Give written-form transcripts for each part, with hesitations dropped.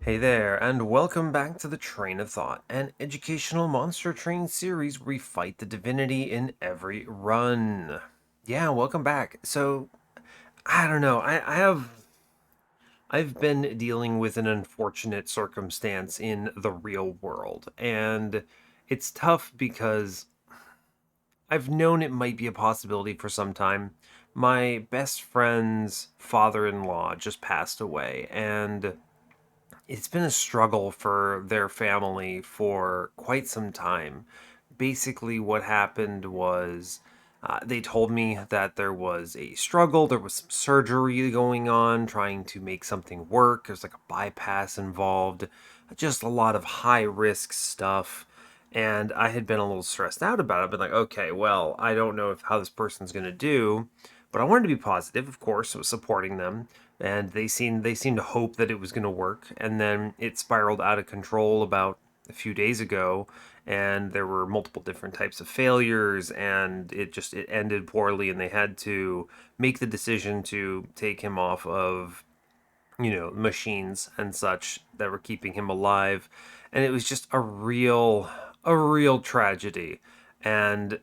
Hey there, and welcome back to the Train of Thought, an educational monster train series where we fight the divinity in every run. Yeah, welcome back. So, I don't know, I've been dealing with an unfortunate circumstance in the real world, and it's tough because I've known it might be a possibility for some time. My best friend's father-in-law just passed away, and it's been a struggle for their family for quite some time. Basically, what happened was they told me that there was a struggle, there was some surgery going on, trying to make something work. There's like a bypass involved, just a lot of high risk stuff. And I had been a little stressed out about it, but like, okay, well, I don't know how this person's going to do, but I wanted to be positive, of course, so supporting them, and they seemed to hope that it was going to work, and then it spiraled out of control about a few days ago, and there were multiple different types of failures, and it ended poorly, and they had to make the decision to take him off of machines and such that were keeping him alive, and it was just a real tragedy. And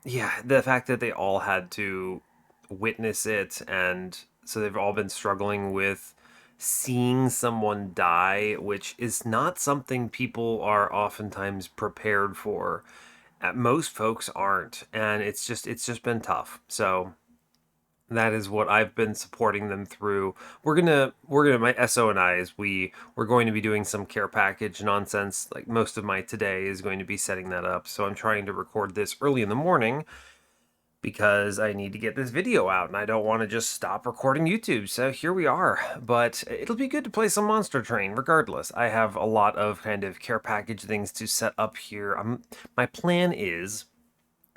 yeah, the fact that they all had to witness it, and so they've all been struggling with seeing someone die, which is not something people are oftentimes prepared for. Most folks aren't, and it's just been tough. So that is what I've been supporting them through. We're gonna my SO and I is we're going to be doing some care package nonsense. Like most of my today is going to be setting that up. So I'm trying to record this early in the morning because I need to get this video out and I don't want to just stop recording YouTube. So here we are. But it'll be good to play some Monster Train regardless. I have a lot of kind of care package things to set up here. My plan is,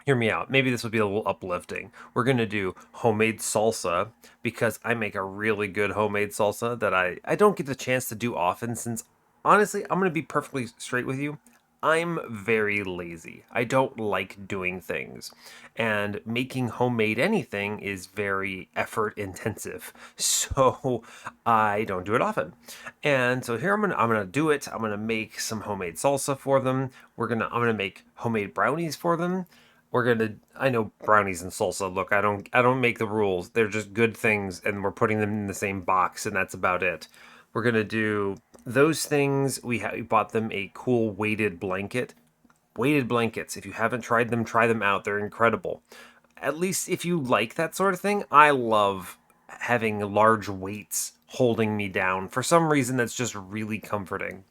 hear me out. Maybe this will be a little uplifting. We're going to do homemade salsa because I make a really good homemade salsa that I don't get the chance to do often, since honestly, I'm going to be perfectly straight with you. I'm very lazy. I don't like doing things. And making homemade anything is very effort intensive. So I don't do it often. And so here I'm gonna do it. I'm gonna make some homemade salsa for them. I'm gonna make homemade brownies for them. I know brownies and salsa, look, I don't make the rules. They're just good things, and we're putting them in the same box, and that's about it. We're gonna do those things. We bought them a cool weighted blanket. Weighted blankets, if you haven't tried them, try them out. They're incredible. At least if you like that sort of thing. I love having large weights holding me down. For some reason, that's just really comforting.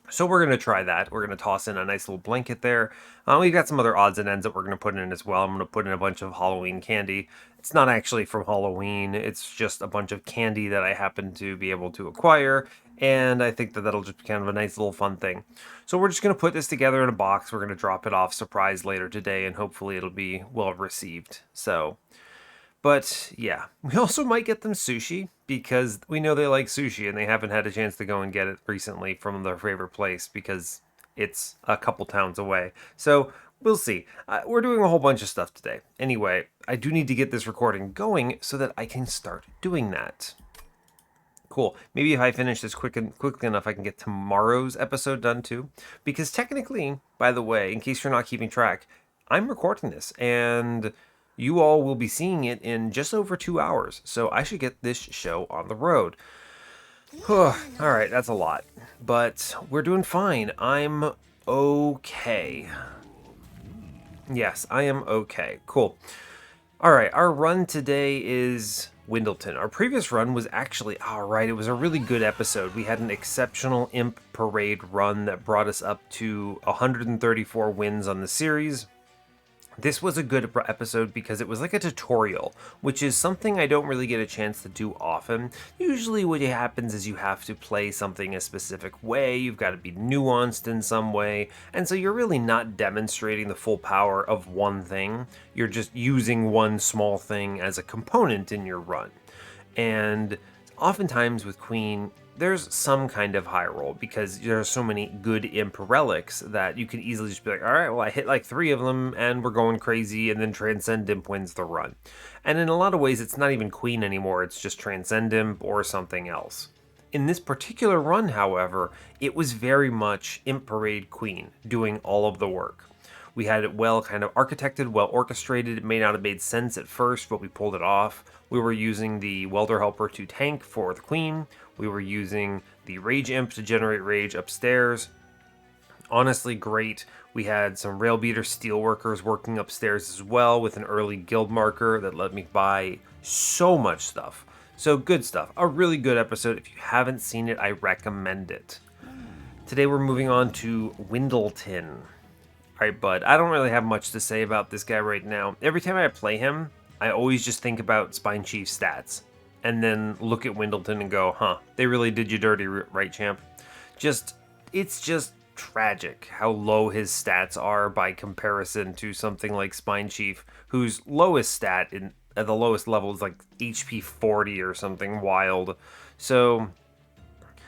So we're going to try that. We're going to toss in a nice little blanket there. We've got some other odds and ends that we're going to put in as well. I'm going to put in a bunch of Halloween candy. It's not actually from Halloween. It's just a bunch of candy that I happen to be able to acquire. And I think that that'll just be kind of a nice little fun thing. So we're just going to put this together in a box. We're going to drop it off surprise later today, and hopefully it'll be well received. So, but yeah, we also might get them sushi because we know they like sushi and they haven't had a chance to go and get it recently from their favorite place because it's a couple towns away. So we'll see. We're doing a whole bunch of stuff today. Anyway, I do need to get this recording going so that I can start doing that. Cool. Maybe if I finish this quickly enough, I can get tomorrow's episode done too. Because technically, by the way, in case you're not keeping track, I'm recording this and you all will be seeing it in just over 2 hours. So I should get this show on the road. All right, that's a lot. But we're doing fine. I'm okay. Yes, I am okay. Cool. All right, our run today is Windleton. Our previous run was actually, all right, it was a really good episode. We had an exceptional Imp Parade run that brought us up to 134 wins on the series. This was a good episode because it was like a tutorial, which is something I don't really get a chance to do often. Usually what happens is you have to play something a specific way, you've got to be nuanced in some way, and so you're really not demonstrating the full power of one thing. You're just using one small thing as a component in your run. And oftentimes with Queen, there's some kind of high roll because there are so many good imp relics that you can easily just be like, all right, well, I hit like 3 of them and we're going crazy, and then Transcend Imp wins the run. And in a lot of ways, it's not even Queen anymore, it's just Transcend Imp or something else. In this particular run, however, it was very much Imp Parade Queen doing all of the work. We had it well kind of architected, well orchestrated. It may not have made sense at first, but we pulled it off. We were using the Welder Helper to tank for the Queen. We were using the Rage Imp to generate rage upstairs. Honestly, great. We had some Railbeater Steelworkers working upstairs as well with an early guild marker that let me buy so much stuff. So good stuff. A really good episode. If you haven't seen it, I recommend it. Today we're moving on to Windleton. Alright, bud, I don't really have much to say about this guy right now. Every time I play him, I always just think about Spine Chief's stats. And then look at Windleton and go, huh, they really did you dirty, right, champ? It's just tragic how low his stats are by comparison to something like Spine Chief, whose lowest stat at the lowest level is like HP 40 or something wild. So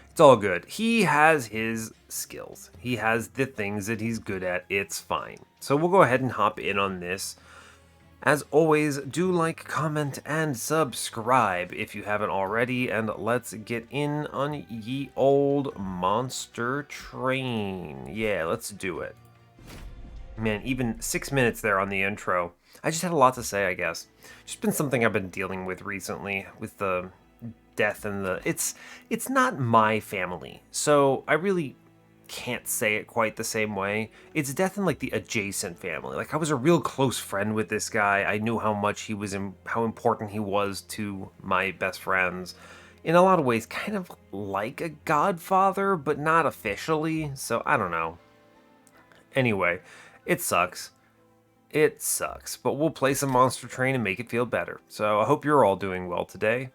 it's all good. He has his skills. He has the things that he's good at. It's fine. So we'll go ahead and hop in on this. As always, do like, comment, and subscribe if you haven't already, and let's get in on ye old monster train. Yeah, let's do it. Man, even 6 minutes there on the intro. I just had a lot to say, I guess. Just been something I've been dealing with recently, with the death and the... It's not my family, so I really can't say it quite the same way. It's death in like the adjacent family. Like I was a real close friend with this guy. I knew how much he was how important he was to my best friends. In a lot of ways, kind of like a godfather, but not officially. So I don't know. Anyway, it sucks. It sucks, but we'll play some Monster Train and make it feel better. So I hope you're all doing well today.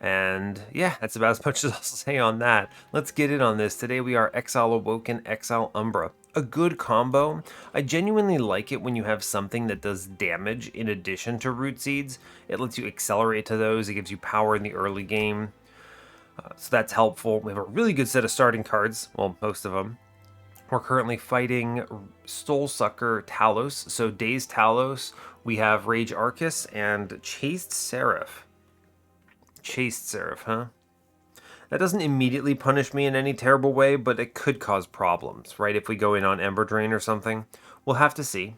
And yeah, that's about as much as I'll say on that. Let's get in on this. Today we are Exile Awoken, Exile Umbra. A good combo. I genuinely like it when you have something that does damage in addition to Root Seeds. It lets you accelerate to those. It gives you power in the early game. So that's helpful. We have a really good set of starting cards. Well, most of them. We're currently fighting Soulsucker Talos. So Dazed Talos, we have Rage Arcus and Chased Seraph. Chased Seraph, huh? That doesn't immediately punish me in any terrible way, but it could cause problems, right? If we go in on Ember Drain or something. We'll have to see.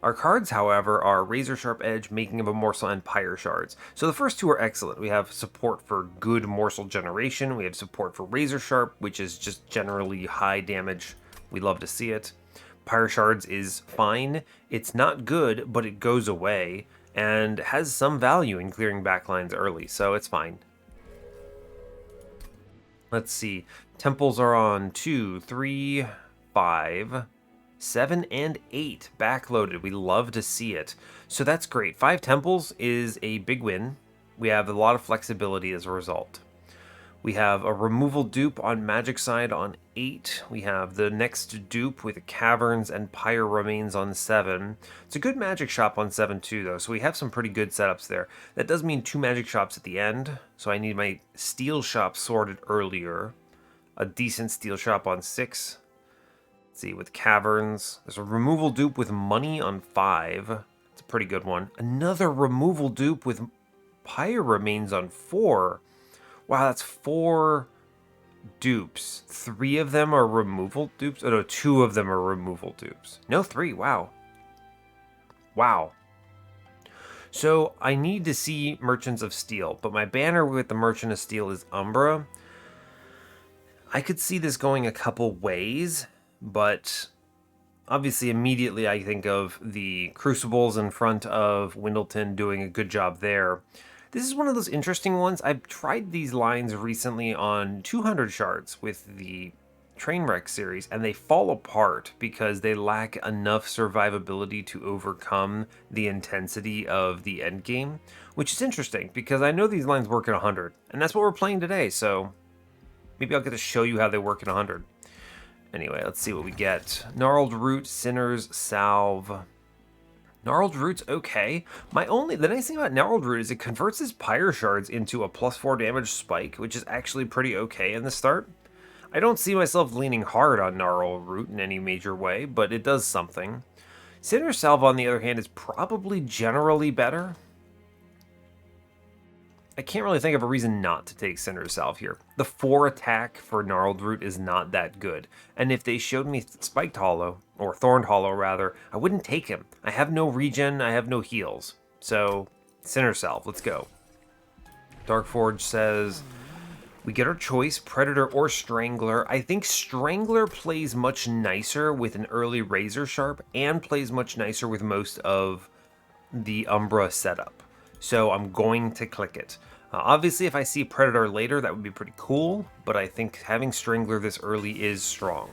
Our cards, however, are Razor Sharp Edge, Making of a Morsel, and Pyre Shards. So the first two are excellent. We have support for good morsel generation. We have support for Razor Sharp, which is just generally high damage. We love to see it. Pyre Shards is fine. It's not good, but it goes away and has some value in clearing backlines early, so it's fine. Let's see. Temples are on 2, 3, 5, 7, and 8 backloaded. We love to see it. So that's great. 5 temples is a big win. We have a lot of flexibility as a result. We have a removal dupe on Magic side on 8. We have the next dupe with Caverns and Pyre Remains on 7. It's a good Magic shop on 7 too, though, so we have some pretty good setups there. That does mean 2 Magic shops at the end, so I need my Steel shop sorted earlier. A decent Steel shop on 6. Let's see, with Caverns. There's a removal dupe with Money on 5. It's a pretty good one. Another removal dupe with Pyre Remains on 4. Wow, that's 4 dupes. 3 of them are removal dupes? Oh no, 2 of them are removal dupes. No, 3, wow. Wow. So, I need to see Merchants of Steel, but my banner with the Merchant of Steel is Umbra. I could see this going a couple ways, but obviously immediately I think of the Crucibles in front of Windleton doing a good job there. This is one of those interesting ones. I've tried these lines recently on 200 Shards with the Trainwreck series, and they fall apart because they lack enough survivability to overcome the intensity of the endgame, which is interesting because I know these lines work at 100, and that's what we're playing today, so maybe I'll get to show you how they work at 100. Anyway, let's see what we get. Gnarled Root, Sinner's Salve. Gnarled Root's okay. The nice thing about Gnarled Root is it converts his Pyre Shards into a +4 damage spike, which is actually pretty okay in the start. I don't see myself leaning hard on Gnarled Root in any major way, but it does something. Sinner's Salve, on the other hand, is probably generally better. I can't really think of a reason not to take Sinner's Salve here. The 4 attack for Gnarled Root is not that good. And if they showed me Spiked Hollow, or Thorned Hollow rather, I wouldn't take him. I have no regen, I have no heals. So, Sinner's Salve, let's go. Darkforge says, we get our choice, Predator or Strangler. I think Strangler plays much nicer with an early Razor Sharp, and plays much nicer with most of the Umbra setup. So I'm going to click it. Obviously, if I see Predator later, that would be pretty cool, but I think having Strangler this early is strong.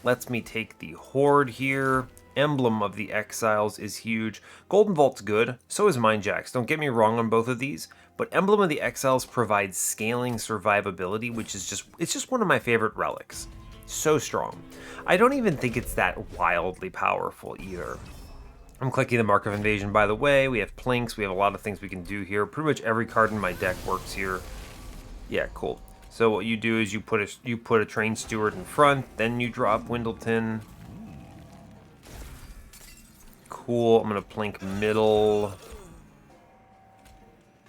Lets me take the Horde here. Emblem of the Exiles is huge. Golden Vault's good, so is Mind Jacks. Don't get me wrong on both of these, but Emblem of the Exiles provides scaling survivability, which is just one of my favorite relics. So strong. I don't even think it's that wildly powerful either. I'm clicking the Mark of Invasion, by the way. We have Plinks. We have a lot of things we can do here. Pretty much every card in my deck works here. Yeah, cool. So what you do is you put a Train Steward in front, then you drop Windleton. Cool. I'm going to Plink middle.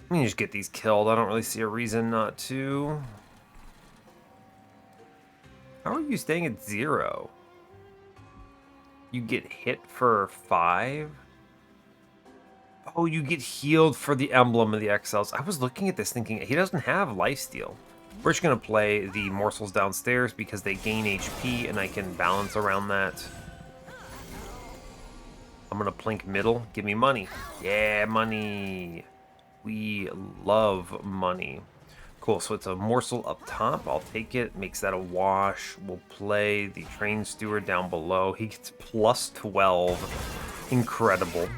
I mean, just get these killed. I don't really see a reason not to. How are you staying at 0? You get hit for 5? Oh, you get healed for the Emblem of the Exiles. I was looking at this thinking, he doesn't have lifesteal. We're just going to play the Morsels downstairs because they gain HP and I can balance around that. I'm going to Plink middle. Give me money. Yeah, money. We love money. Cool, so it's a Morsel up top. I'll take it. Makes that a wash. We'll play the Train Steward down below. He gets plus 12. Incredible.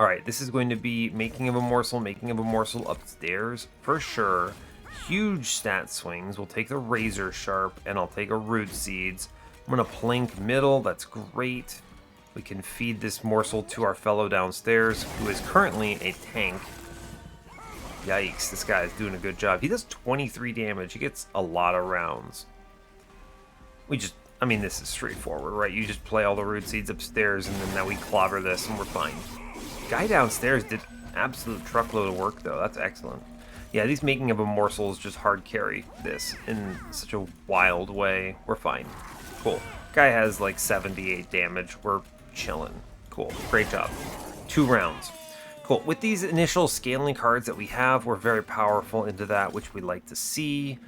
Alright, this is going to be making of a morsel upstairs for sure. Huge stat swings. We'll take the Razor Sharp, and I'll take a Root Seeds. I'm going to Plink middle. That's great. We can feed this morsel to our fellow downstairs, who is currently a tank. Yikes, this guy is doing a good job. He does 23 damage. He gets a lot of rounds. I mean, this is straightforward, right? You just play all the Root Seeds upstairs, and then now we clobber this, and we're fine. Guy downstairs did absolute truckload of work, though. That's excellent. Yeah, these making of a morsels just hard carry this in such a wild way. We're fine. Cool. Guy has like 78 damage. We're chilling. Cool. Great job. 2 rounds. Cool. With these initial scaling cards that we have, we're very powerful into that, which we like to see.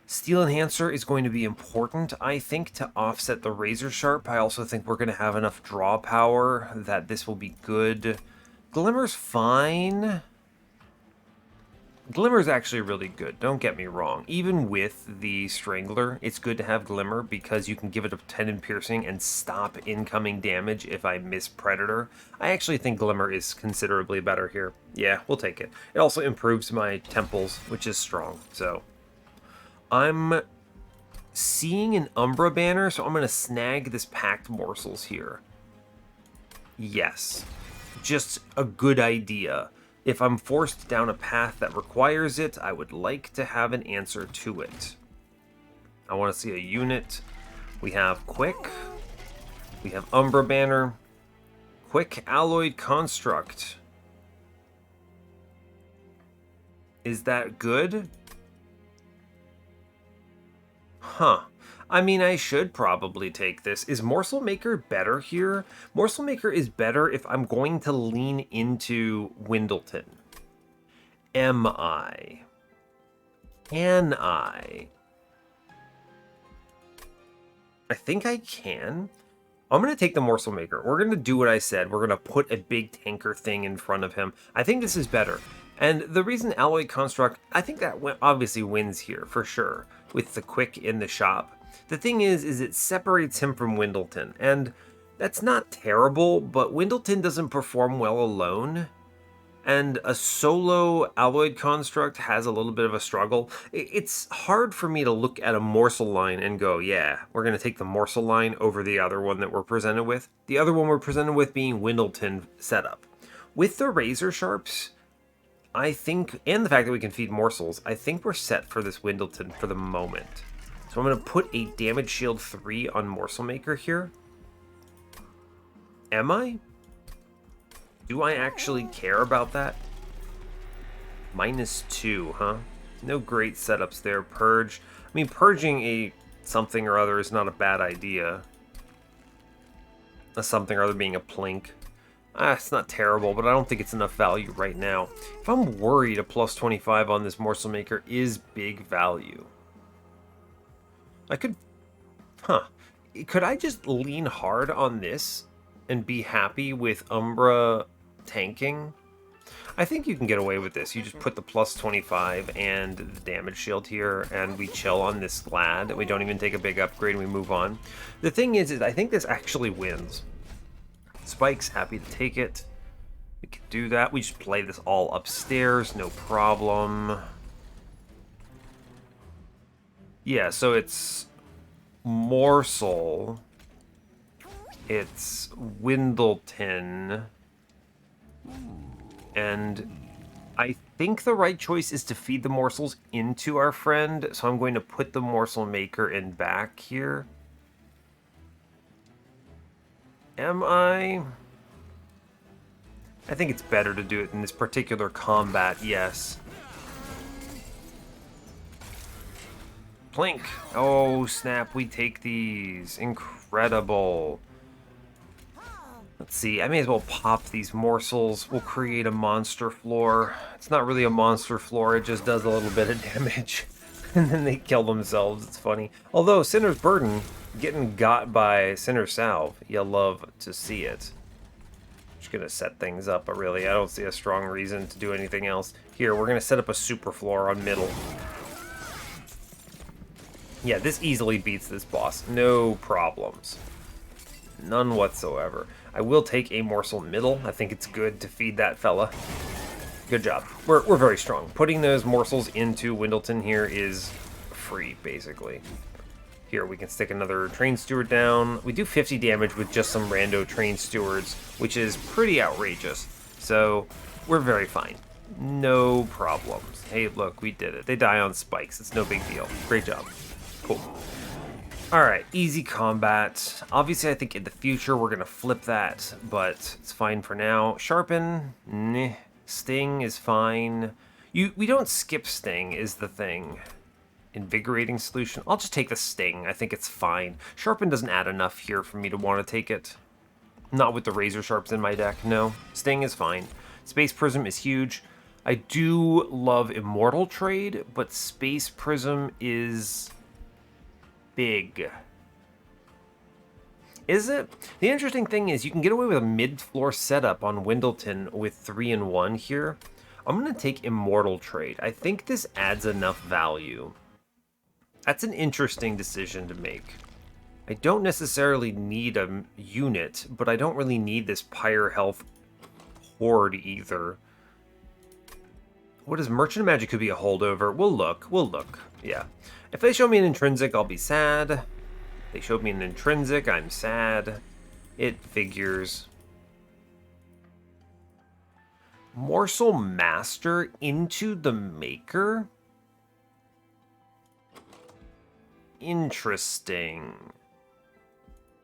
Steel Enhancer is going to be important, I think, to offset the Razor Sharp. I also think we're going to have enough draw power that this will be good. Glimmer's fine. Glimmer's actually really good, don't get me wrong. Even with the Strangler, it's good to have Glimmer because you can give it a Tendon Piercing and stop incoming damage if I miss Predator. I actually think Glimmer is considerably better here. Yeah, we'll take it. It also improves my Temples, which is strong, so... I'm seeing an Umbra banner, so I'm going to snag this Packed Morsels here. Yes. Just a good idea. If I'm forced down a path that requires it, I would like to have an answer to it. I want to see a unit. We have Quick. We have Umbra banner. Quick Alloyed Construct. Is that good? Huh. I mean, I should probably take this. Is Morsel Maker better here? Morsel Maker is better if I'm going to lean into Windleton. Am I? Can I? I think I can. I'm going to take the Morsel Maker. We're going to do what I said. We're going to put a big tanker thing in front of him. I think this is better. And the reason Alloy Construct, I think that obviously wins here, for sure, with the Quick in the shop. The thing is it separates him from Windleton, and that's not terrible, but Windleton doesn't perform well alone, and a solo Alloyed Construct has a little bit of a struggle. It's hard for me to look at a Morsel line and go, yeah, we're going to take the Morsel line over the other one that we're presented with. The other one we're presented with being Windleton setup. With the Razor Sharps, I think, and the fact that we can feed morsels, I think we're set for this Windleton for the moment. So I'm going to put a Damage Shield 3 on Morsel Maker here. Am I? Do I actually care about that? -2, huh? No great setups there. Purge. I mean, purging a something or other is not a bad idea. A something or other being a plink. It's not terrible, but I don't think it's enough value right now. If I'm worried, a +25 on this Morsel Maker is big value. I could... Huh. Could I just lean hard on this and be happy with Umbra tanking? I think you can get away with this. You just put the +25 and the damage shield here, and we chill on this lad. We don't even take a big upgrade, and we move on. The thing is I think this actually wins. Spike's happy to take it. We can do that. We just play this all upstairs, no problem. Yeah, so it's Morsel. It's Windleton. And I think the right choice is to feed the morsels into our friend, so I'm going to put the Morsel Maker in back here. Am I? I think it's better to do it in this particular combat, yes. Plink! Oh, snap, we take these. Incredible. Let's see, I may as well pop these morsels. We'll create a monster floor. It's not really a monster floor, it just does a little bit of damage. And then they kill themselves, it's funny. Although, Sinner's Burden, getting got by Sinner's Salve, you love to see it. Just gonna set things up, but really, I don't see a strong reason to do anything else. Here, we're gonna set up a super floor on middle. Yeah, this easily beats this boss. No problems. None whatsoever. I will take a morsel middle. I think it's good to feed that fella. Good job. We're very strong. Putting those morsels into Windleton here is free, basically. Here, we can stick another train steward down. We do 50 damage with just some rando train stewards, which is pretty outrageous. So, we're very fine. No problems. Hey, look, we did it. They die on spikes. It's no big deal. Great job. Cool. Alright, easy combat. Obviously, I think in the future we're going to flip that, but it's fine for now. Sharpen, nah. Sting is fine. We don't skip Sting, is the thing. Invigorating Solution. I'll just take the Sting. I think it's fine. Sharpen doesn't add enough here for me to want to take it. Not with the Razor Sharps in my deck, no. Sting is fine. Space Prism is huge. I do love Immortal Trade, but Space Prism is big. Is it? The interesting thing is you can get away with a mid-floor setup on Windleton with 3-in-1 here. I'm going to take Immortal Trade. I think this adds enough value. That's an interesting decision to make. I don't necessarily need a unit, but I don't really need this Pyre Health Horde either. What is Merchant of Magic? Could be a holdover. We'll look. Yeah. If they show me an intrinsic, I'll be sad. They showed me an intrinsic, I'm sad. It figures. Morsel Master into the Maker? Interesting.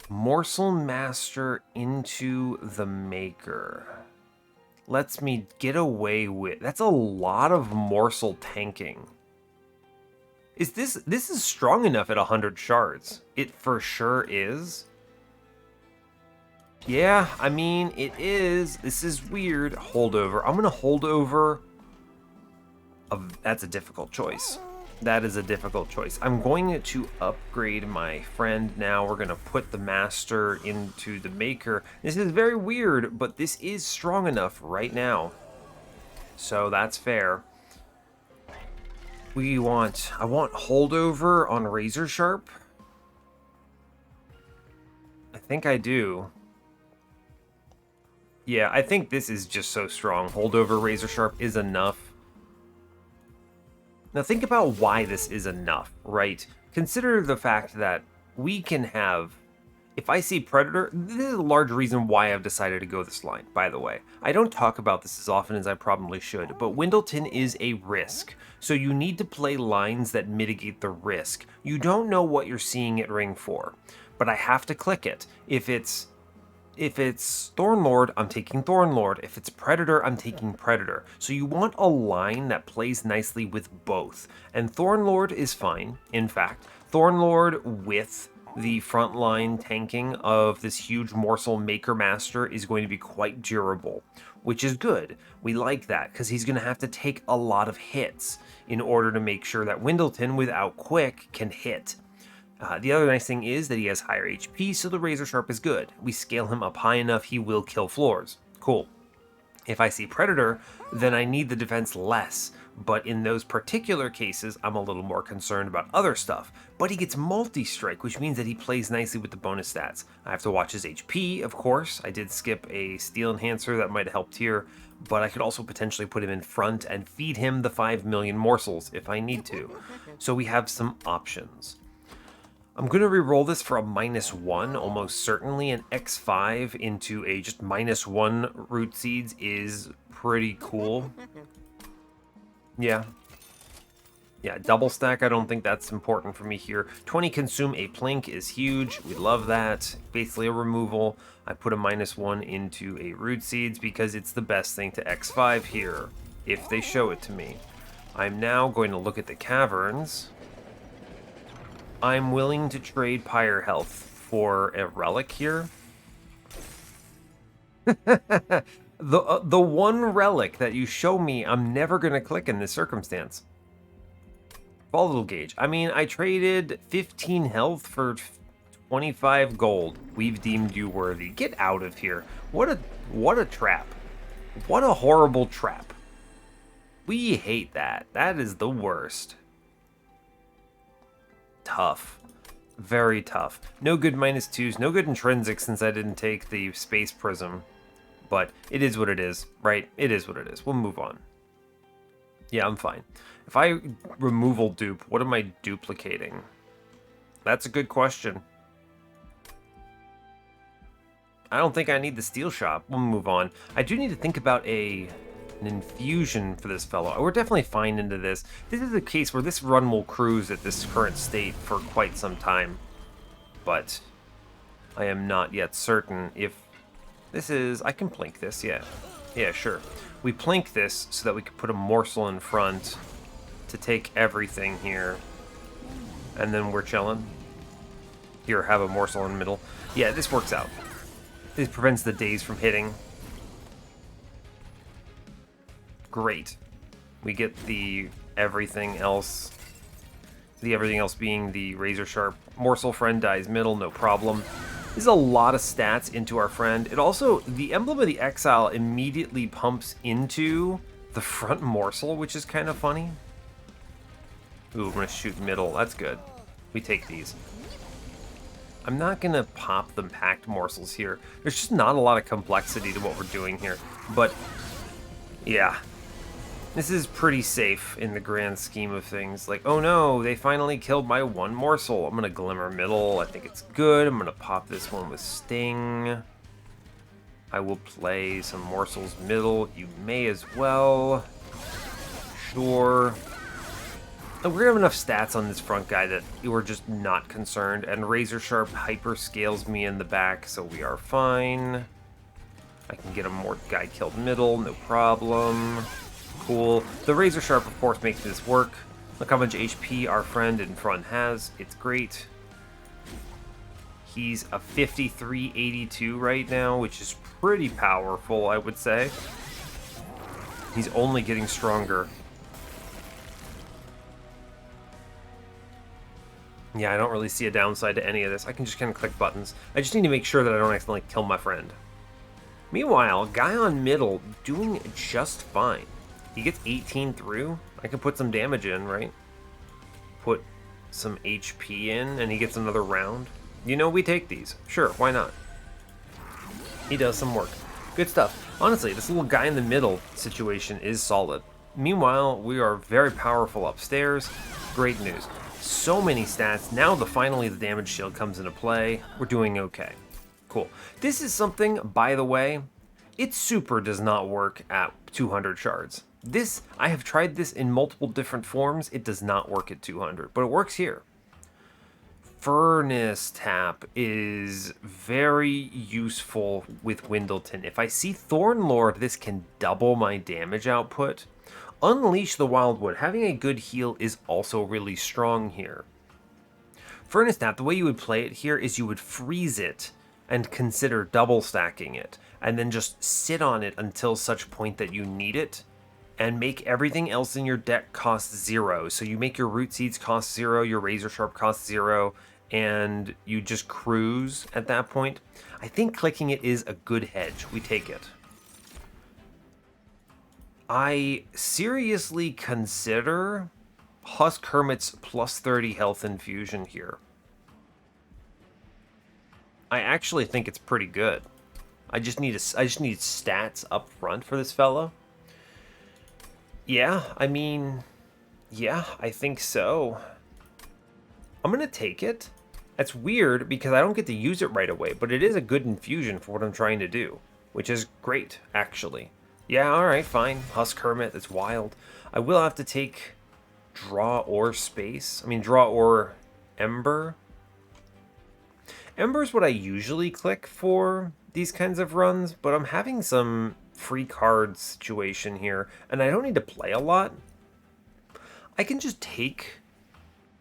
Morsel Master into the Maker. Lets me get away with... That's a lot of morsel tanking. Is this is strong enough at 100 shards? It for sure is. Yeah, I mean, it is. This is weird. Holdover. I'm going to hold over. That's a difficult choice. That is a difficult choice. I'm going to upgrade my friend now. We're going to put the master into the maker. This is very weird, but this is strong enough right now. So that's fair. I want holdover on Razor Sharp. I think I do. Yeah, I think this is just so strong. Holdover Razor Sharp is enough. Now think about why this is enough, right? Consider the fact that we can have... If I see Predator, this is a large reason why I've decided to go this line, by the way. I don't talk about this as often as I probably should, but Windleton is a risk. So you need to play lines that mitigate the risk. You don't know what you're seeing at ring 4, but I have to click it. If it's If it's Thornlord, I'm taking Thornlord. If it's Predator, I'm taking Predator. So you want a line that plays nicely with both. And Thornlord is fine, in fact. Thornlord with the frontline tanking of this huge morsel Maker Master is going to be quite durable, which is good. We like that, because he's going to have to take a lot of hits in order to make sure that Windleton, without Quick, can hit. The other nice thing is that he has higher HP, so the Razor Sharp is good. We scale him up high enough, he will kill floors. Cool. If I see Predator, then I need the defense less. But in those particular cases, I'm a little more concerned about other stuff. But he gets multi-strike, which means that he plays nicely with the bonus stats. I have to watch his HP, of course. I did skip a Steel Enhancer that might have helped here, but I could also potentially put him in front and feed him the 5 million morsels if I need to. So we have some options. I'm going to re-roll this for a -1, almost certainly. An X5 into a just -1 root seeds is pretty cool. Yeah. Yeah, double stack, I don't think that's important for me here. 20 consume a plink is huge. We love that. Basically a removal. I put a -1 into a root seeds because it's the best thing to X5 here, if they show it to me. I'm now going to look at the caverns. I'm willing to trade Pyre Health for a relic here. The one relic that you show me, I'm never going to click in this circumstance. Volatile Gauge. I mean, I traded 15 health for 25 gold. We've deemed you worthy. Get out of here. What a trap. What a horrible trap. We hate that. That is the worst. Tough. Very tough. No good -2s, no good intrinsic since I didn't take the space prism. But it is what it is, right? It is what it is. We'll move on. Yeah, I'm fine. If I removal dupe, what am I duplicating? That's a good question. I don't think I need the steel shop. We'll move on. I do need to think about an infusion for this fellow. We're definitely fine into this. This is a case where this run will cruise at this current state for quite some time. But I am not yet certain if this is... I can plink this, yeah. Yeah, sure. We plink this so that we can put a morsel in front to take everything here. And then we're chilling. Here, have a morsel in the middle. Yeah, this works out. This prevents the daze from hitting. Great. We get the everything else. The everything else being the razor sharp. Morsel friend dies middle, no problem. This is a lot of stats into our friend. It also, the emblem of the Exile immediately pumps into the front morsel, which is kind of funny. Ooh, we're gonna shoot middle. That's good. We take these. I'm not gonna pop the packed morsels here. There's just not a lot of complexity to what we're doing here. But, yeah. This is pretty safe in the grand scheme of things. Like, oh no, they finally killed my one morsel. I'm gonna glimmer middle. I think it's good. I'm gonna pop this one with sting. I will play some morsels middle. You may as well. Sure. And we're gonna have enough stats on this front guy that we're just not concerned. And Razor Sharp hyper scales me in the back, so we are fine. I can get a more guy killed middle, no problem. Cool. The Razor Sharp, of course, makes this work. Look how much HP our friend in front has. It's great. He's a 5382 right now, which is pretty powerful, I would say. He's only getting stronger. Yeah, I don't really see a downside to any of this. I can just kind of click buttons. I just need to make sure that I don't accidentally kill my friend. Meanwhile, guy on middle doing just fine. He gets 18 through. I can put some damage in, right? Put some HP in, and he gets another round. You know, we take these. Sure, why not? He does some work. Good stuff. Honestly, this little guy in the middle situation is solid. Meanwhile, we are very powerful upstairs. Great news. So many stats. Now finally the damage shield comes into play. We're doing okay. Cool. This is something, by the way, it super does not work at 200 shards. This, I have tried this in multiple different forms. It does not work at 200, but it works here. Furnace Tap is very useful with Windleton. If I see Thorn Lord, this can double my damage output. Unleash the Wildwood. Having a good heal is also really strong here. Furnace Tap, the way you would play it here is you would freeze it and consider double stacking it, and then just sit on it until such point that you need it, and make everything else in your deck cost 0. So you make your Root Seeds cost 0, your Razor Sharp cost 0, and you just cruise at that point. I think clicking it is a good hedge. We take it. I seriously consider Husk Hermit's plus 30 health infusion here. I actually think it's pretty good. I just need stats up front for this fellow. Yeah, I mean, yeah, I think so. I'm gonna take it. That's weird because I don't get to use it right away, but it is a good infusion for what I'm trying to do, which is great, actually. Yeah, alright, fine. Husk Hermit, that's wild. I will have to take Draw or Space. I mean, Draw or Ember. Ember is what I usually click for these kinds of runs, but I'm having some free card situation here, and I don't need to play a lot. I can just take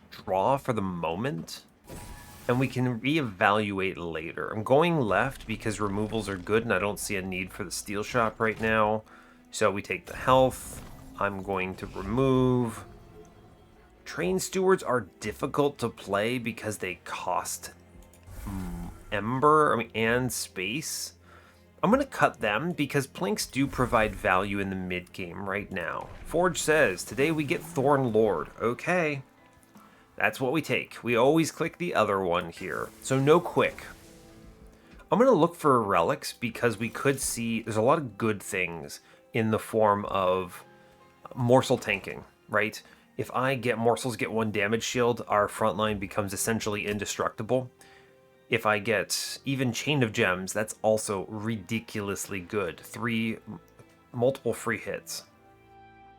Draw for the moment, and we can reevaluate later. I'm going left because removals are good and I don't see a need for the Steel Shop right now. So we take the health. I'm going to remove. Train Stewards are difficult to play because they cost Ember and Space. I'm going to cut them because Plinks do provide value in the mid game right now. Forge says, today we get Thorn Lord. Okay. That's what we take. We always click the other one here. So no quick. I'm going to look for relics because we could see there's a lot of good things in the form of morsel tanking, right? If I get morsels, get 1 damage shield, our front line becomes essentially indestructible. If I get even Chain of Gems, that's also ridiculously good. 3 multiple free hits.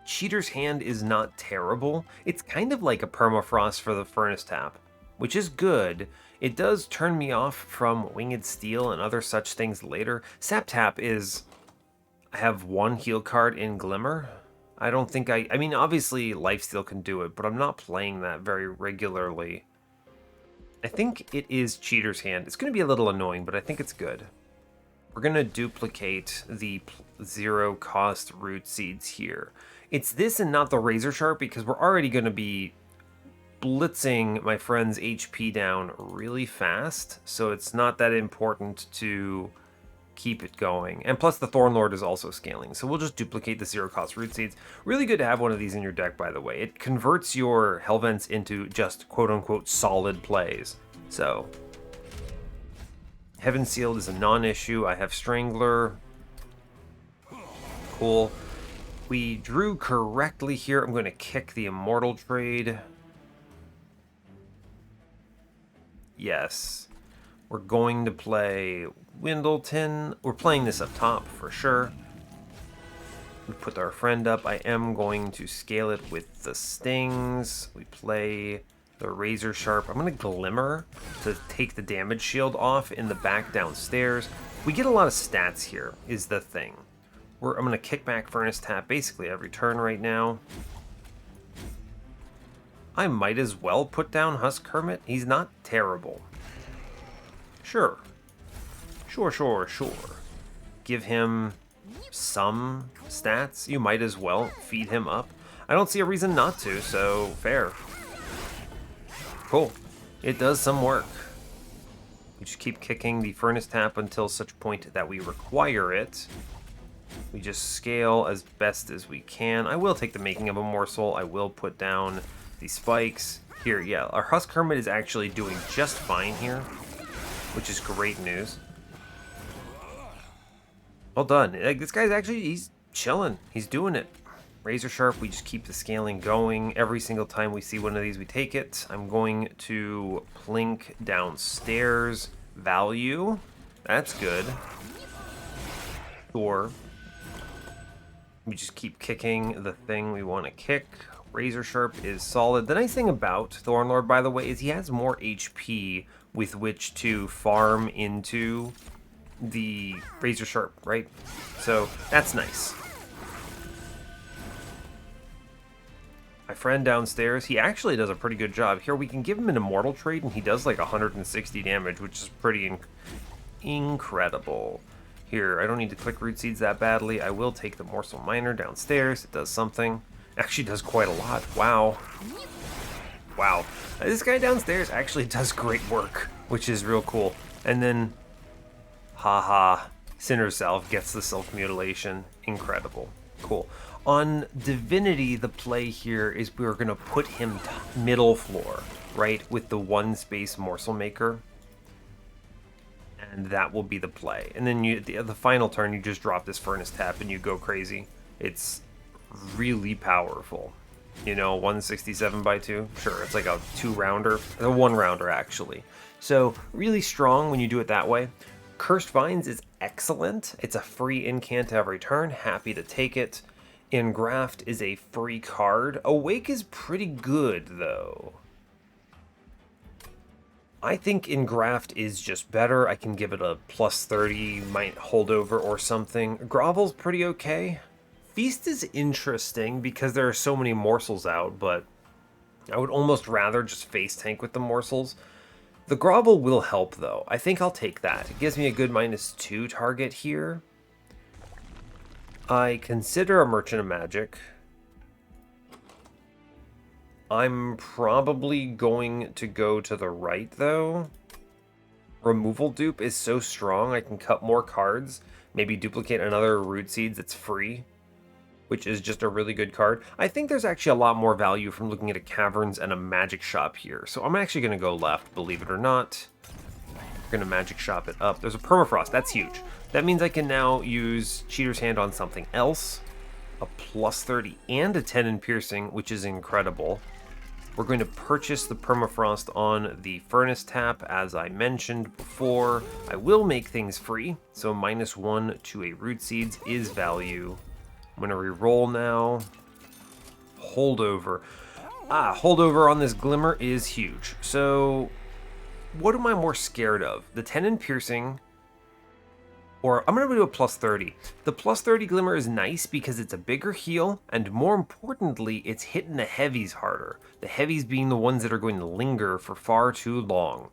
Cheater's Hand is not terrible. It's kind of like a permafrost for the Furnace Tap, which is good. It does turn me off from Winged Steel and other such things later. Sap Tap is... I have 1 heal card in Glimmer. I don't think I mean, obviously Lifesteal can do it, but I'm not playing that very regularly. I think it is Cheater's Hand. It's going to be a little annoying, but I think it's good. We're going to duplicate the 0 cost Root Seeds here. It's this and not the Razor Sharp because we're already going to be blitzing my friend's HP down really fast, so it's not that important to keep it going. And plus the Thorn Lord is also scaling, so we'll just duplicate the 0 cost Root Seeds. Really good to have one of these in your deck, by the way. It converts your Hellvents into just quote-unquote solid plays. So Heaven Sealed is a non-issue. I have Strangler. Cool. We drew correctly here. I'm going to kick the Immortal trade. Yes. We're going to play Windleton. We're playing this up top for sure. We put our friend up. I am going to scale it with the Stings. We play the Razor Sharp. I'm going to Glimmer to take the damage shield off in the back downstairs. We get a lot of stats here, is the thing. I'm going to kick back Furnace Tap basically every turn right now. I might as well put down Husk Hermit. He's not terrible. Sure. Sure. Give him some stats. You might as well feed him up. I don't see a reason not to, so fair. Cool. It does some work. We just keep kicking the Furnace Tap until such point that we require it. We just scale as best as we can. I will take the Making of a Morsel. I will put down the spikes. Here, yeah, our Husk Hermit is actually doing just fine here, which is great news. Well done. Like, this guy's actually, he's chilling. He's doing it. Razor Sharp, we just keep the scaling going. Every single time we see one of these, we take it. I'm going to plink downstairs. Value. That's good. Sure. We just keep kicking the thing we want to kick. Razor Sharp is solid. The nice thing about Thornlord, by the way, is he has more HP with which to farm into the Razor Sharp, right? So that's nice. My friend downstairs, he actually does a pretty good job. Here, we can give him an Immortal trait, and he does like 160 damage, which is pretty incredible. Here, I don't need to click Root Seeds that badly. I will take the Morsel Miner downstairs. It does something. Actually does quite a lot. Wow. Wow. This guy downstairs actually does great work, which is real cool. And then, haha, Sinner Salve gets the Self-Mutilation. Incredible. Cool. On Divinity, the play here is we're going to put him middle floor, right, with the 1-space Morsel Maker. And that will be the play. And then the final turn, you just drop this Furnace Tap and you go crazy. It's really powerful. You know, 167 by 2? Sure, it's like a 2-rounder. A 1-rounder, actually. So, really strong when you do it that way. Cursed Vines is excellent. It's a free incant every turn. Happy to take it. Engraft is a free card. Awake is pretty good, though. I think Engraft is just better. I can give it a plus 30, might holdover or something. Grovel's pretty okay. Feast is interesting because there are so many morsels out, but I would almost rather just face tank with the morsels. The Grovel will help, though. I think I'll take that. It gives me a good -2 target here. I consider a Merchant of Magic. I'm probably going to go to the right, though. Removal Dupe is so strong, I can cut more cards. Maybe duplicate another Root Seeds that's free, which is just a really good card. I think there's actually a lot more value from looking at a Caverns and a Magic Shop here. So I'm actually going to go left, believe it or not. We're going to Magic Shop it up. There's a Permafrost. That's huge. That means I can now use Cheater's Hand on something else. A plus 30 and a 10 in Piercing, which is incredible. We're going to purchase the Permafrost on the Furnace Tap, as I mentioned before. I will make things free, so -1 to a Root Seeds is value. I'm going to re-roll now. Holdover. Holdover on this Glimmer is huge. So, what am I more scared of? The 10 in Piercing, or I'm going to do a plus 30. The plus 30 Glimmer is nice because it's a bigger heal, and more importantly, it's hitting the heavies harder. The heavies being the ones that are going to linger for far too long.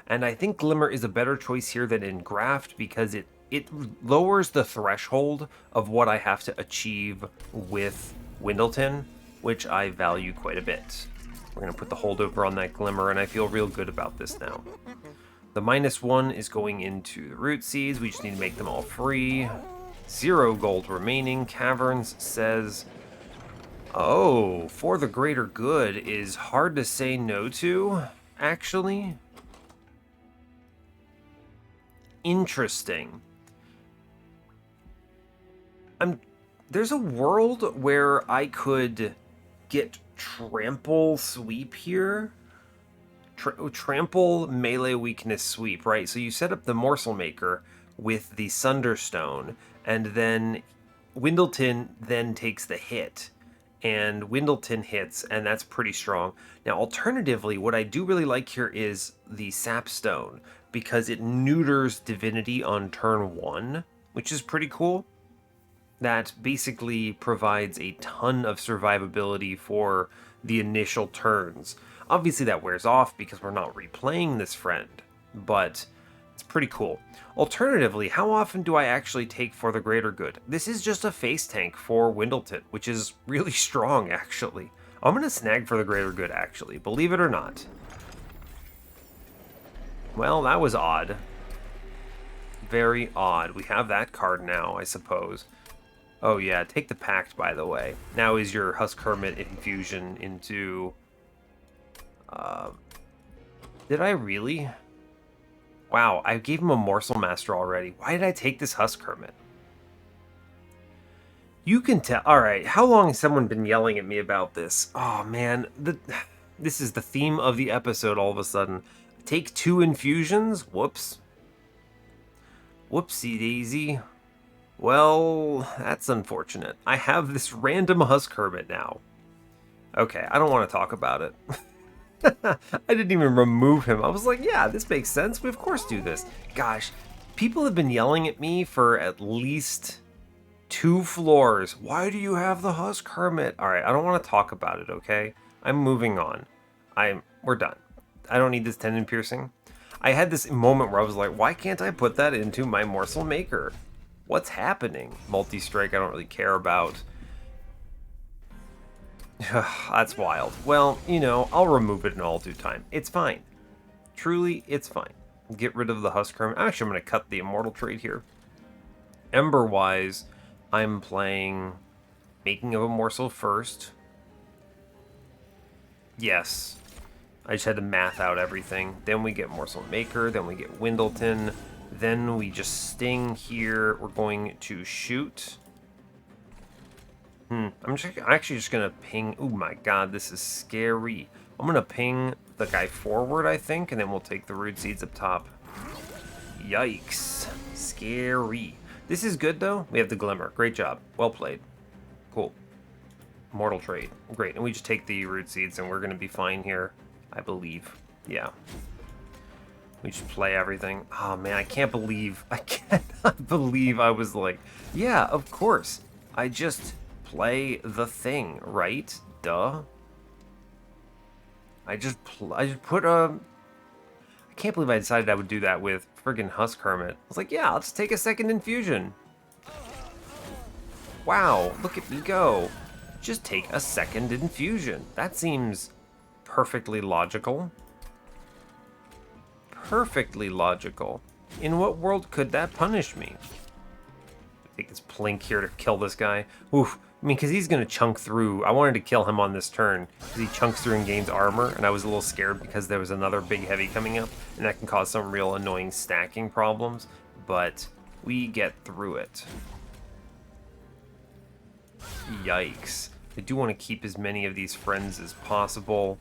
And I think Glimmer is a better choice here than Engraft because it lowers the threshold of what I have to achieve with Windleton, which I value quite a bit. We're going to put the holdover on that Glimmer, and I feel real good about this now. The -1 is going into the Root Seeds. We just need to make them all free. 0 gold remaining. Caverns says, oh, for the greater good is hard to say no to, actually. Interesting. There's a world where I could get Trample Sweep here. Trample Melee Weakness Sweep, right? So you set up the Morsel Maker with the Sunderstone, and then Windleton then takes the hit. And Windleton hits, and that's pretty strong. Now, alternatively, what I do really like here is the Sapstone, because it neuters Divinity on turn 1, which is pretty cool. That basically provides a ton of survivability for the initial turns. Obviously that wears off because we're not replaying this friend, but it's pretty cool. Alternatively, how often do I actually take for the greater good? This is just a face tank for Windleton, which is really strong, actually. I'm going to snag for the greater good, actually, believe it or not. Well, that was odd. Very odd. We have that card now, I suppose. Oh yeah, take the Pact, by the way. Now is your Husk Hermit infusion into... did I really? Wow, I gave him a Morsel Master already. Why did I take this Husk Hermit? You can tell... Alright, how long has someone been yelling at me about this? Oh man, this is the theme of the episode all of a sudden. Take 2 infusions? Whoops. Whoopsie daisy. Well, that's unfortunate. I have this random Husk Hermit now. Okay, I don't want to talk about it. I didn't even remove him. I was like, yeah, this makes sense. We of course do this. Gosh, people have been yelling at me for at least 2 floors. Why do you have the Husk Hermit? All right, I don't want to talk about it, okay? I'm moving on. We're done. I don't need this tendon piercing. I had this moment where I was like, why can't I put that into my morsel maker? What's happening? Multi-strike I don't really care about. That's wild. Well, you know, I'll remove it in all due time. It's fine. Truly, it's fine. Get rid of the Husk Hermit. Actually, I'm going to cut the Immortal trade here. Ember-wise, I'm playing Making of a Morsel first. Yes. I just had to math out everything. Then we get Morsel Maker. Then we get Windleton. Then we just sting here. We're going to shoot. I'm actually just going to ping. Oh my god, this is scary. I'm going to ping the guy forward, I think, and then we'll take the Root Seeds up top. Yikes. Scary. This is good, though. We have the Glimmer. Great job. Well played. Cool. Mortal Trade. Great. And we just take the Root Seeds, and we're going to be fine here, I believe. Yeah. We just play everything. Oh, man, I cannot believe I was like, yeah, of course. I just play the thing, right? Duh. I can't believe I decided I would do that with friggin' Husk Hermit. I was like, yeah, let's take a second infusion. Wow, look at me go. Just take a second infusion. That seems perfectly logical. Perfectly logical. In what world could that punish me? Take this Plink here to kill this guy. Oof. I mean, because he's going to chunk through. I wanted to kill him on this turn because he chunks through and gains armor, and I was a little scared because there was another big heavy coming up, and that can cause some real annoying stacking problems, but we get through it. Yikes. I do want to keep as many of these friends as possible.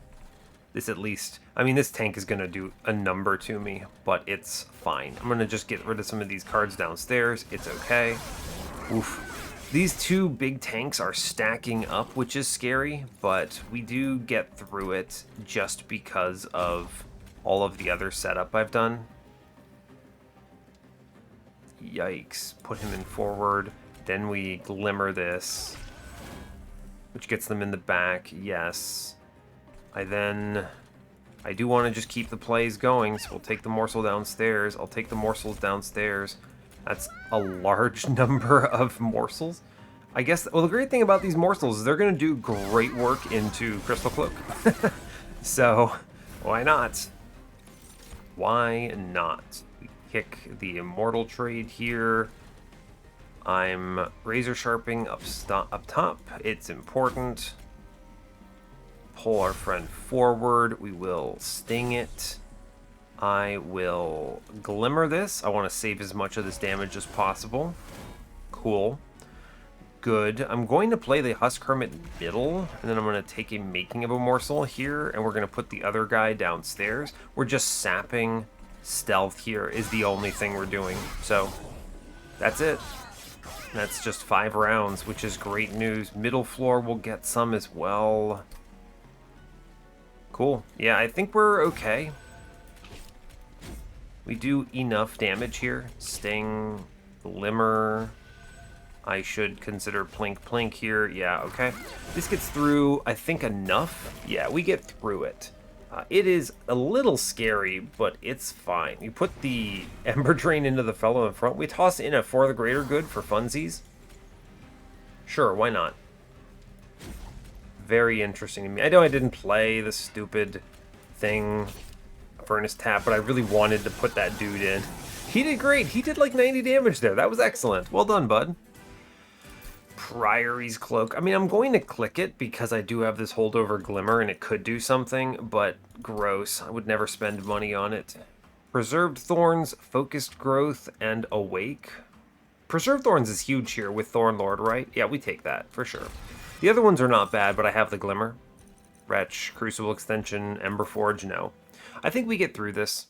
This at least, I mean, this tank is going to do a number to me, but it's fine. I'm going to just get rid of some of these cards downstairs. It's okay. Oof. These 2 big tanks are stacking up, which is scary, but we do get through it just because of all of the other setup I've done. Yikes. Put him in forward. Then we Glimmer this, which gets them in the back. Yes. I do want to just keep the plays going, so we'll take the morsel downstairs. I'll take the morsels downstairs. That's a large number of morsels. I guess, well, the great thing about these morsels is they're going to do great work into Crystal Cloak. So, why not? Why not? We kick the Immortal trade here. I'm Razor Sharping up top. It's important. Pull our friend forward. We will sting it. I will Glimmer this. I want to save as much of this damage as possible. Cool. Good. I'm going to play the Husk Hermit middle, and then I'm going to take a Making of a Morsel here, and we're going to put the other guy downstairs. We're just sapping stealth here is the only thing we're doing. So, that's it. That's just 5 rounds, which is great news. Middle floor will get some as well. Cool. Yeah, I think we're okay. We do enough damage here. Sting, Glimmer. I should consider Plink here. Yeah, okay. This gets through, I think, enough. Yeah, we get through it. It is a little scary, but it's fine. We put the Ember Drain into the fellow in front. We toss in a For the Greater Good for funsies. Sure, why not? Very interesting to me. I know I didn't play the stupid thing, Furnace Tap, but I really wanted to put that dude in. He did great. He did like 90 damage there. That was excellent. Well done, bud. Priory's Cloak. I mean, I'm going to click it because I do have this holdover Glimmer and it could do something, but gross. I would never spend money on it. Preserved Thorns, Focused Growth, and Awake. Preserved Thorns is huge here with Thornlord, right? Yeah, we take that, for sure. The other ones are not bad, but I have the Glimmer. Wretch, Crucible Extension, Ember Forge, no. I think we get through this.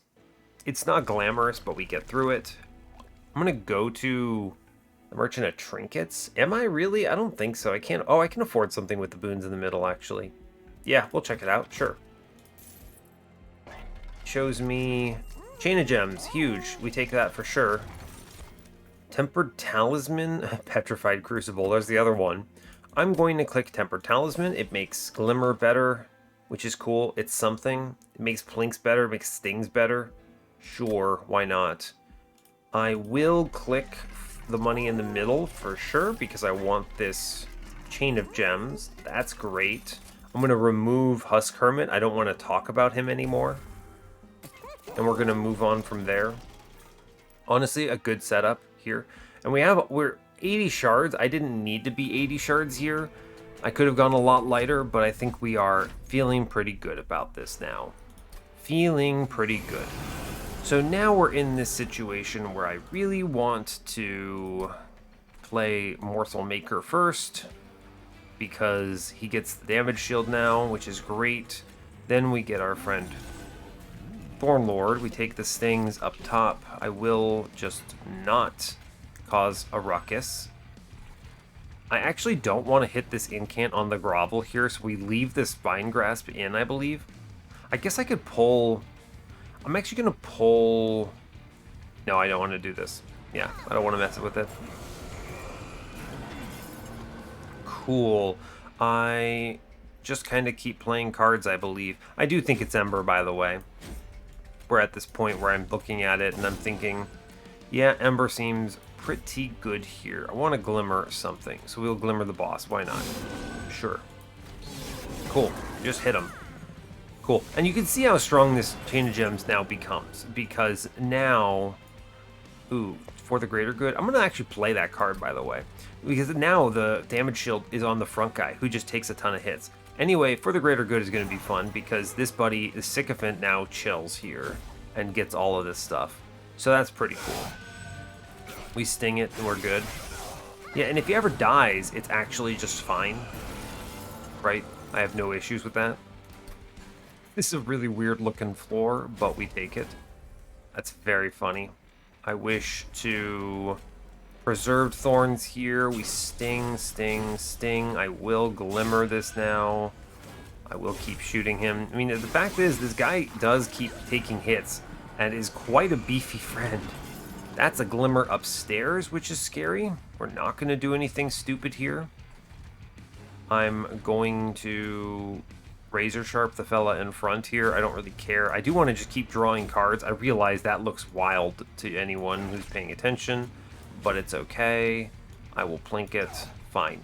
It's not glamorous, but we get through it. I'm going to go to the Merchant of Trinkets. Am I really? I don't think so. I can't. Oh, I can afford something with the boons in the middle, actually. Yeah, we'll check it out, sure. Shows me Chain of Gems, huge. We take that for sure. Tempered Talisman, Petrified Crucible, there's the other one. I'm going to click Tempered Talisman. It makes Glimmer better, which is cool. It's something. It makes Plinks better, makes Stings better. Sure, why not? I will click the money in the middle for sure, because I want this Chain of Gems. That's great. I'm going to remove Husk Hermit. I don't want to talk about him anymore. And we're going to move on from there. Honestly, a good setup here. And we're 80 shards. I didn't need to be 80 shards here. I could have gone a lot lighter, but I think we are feeling pretty good about this now. Feeling pretty good. So now we're in this situation where I really want to play Morsel Maker first, because he gets the damage shield now, which is great. Then we get our friend Thornlord. We take the stings up top. I will just not cause a ruckus. I actually don't want to hit this incant on the grovel here, so we leave this Spine Grasp in, I believe. I guess I could pull... I'm actually going to pull... No, I don't want to do this. Yeah, I don't want to mess with it. Cool. I just kind of keep playing cards, I believe. I do think it's Ember, by the way. We're at this point where I'm looking at it and I'm thinking, yeah, Ember seems pretty good here. I want to Glimmer something, so we'll Glimmer the boss. Why not? Sure. Cool. Just hit him. Cool. And you can see how strong this Chain of Gems now becomes, because now... Ooh, for the greater good. I'm going to actually play that card, by the way, because now the damage shield is on the front guy, who just takes a ton of hits. Anyway, for the greater good is going to be fun, because this buddy, the Sycophant, now chills here and gets all of this stuff. So that's pretty cool. We sting it and we're good. Yeah, and if he ever dies, it's actually just fine. Right? I have no issues with that. This is a really weird looking floor, but we take it. That's very funny. I wish to... Preserved Thorns here. We sting, sting, sting. I will Glimmer this now. I will keep shooting him. I mean, the fact is, this guy does keep taking hits and is quite a beefy friend. That's a Glimmer upstairs, which is scary. We're not going to do anything stupid here. I'm going to Razor Sharp the fella in front here. I don't really care. I do want to just keep drawing cards. I realize that looks wild to anyone who's paying attention, but it's okay. I will plink it. Fine.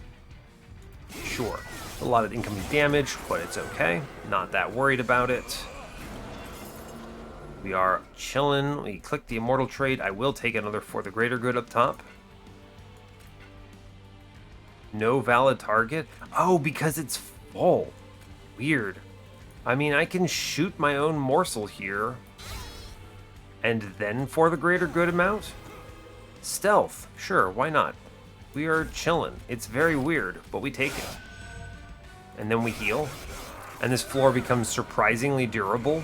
Sure. A lot of incoming damage, but it's okay. Not that worried about it. We are chilling. We click the Immortal Trade. I will take another For the Greater Good up top. No valid target? Oh, because it's full. Weird. I mean, I can shoot my own morsel here. And then For the Greater Good amount? Stealth. Sure, why not? We are chilling. It's very weird, but we take it. And then we heal. And this floor becomes surprisingly durable.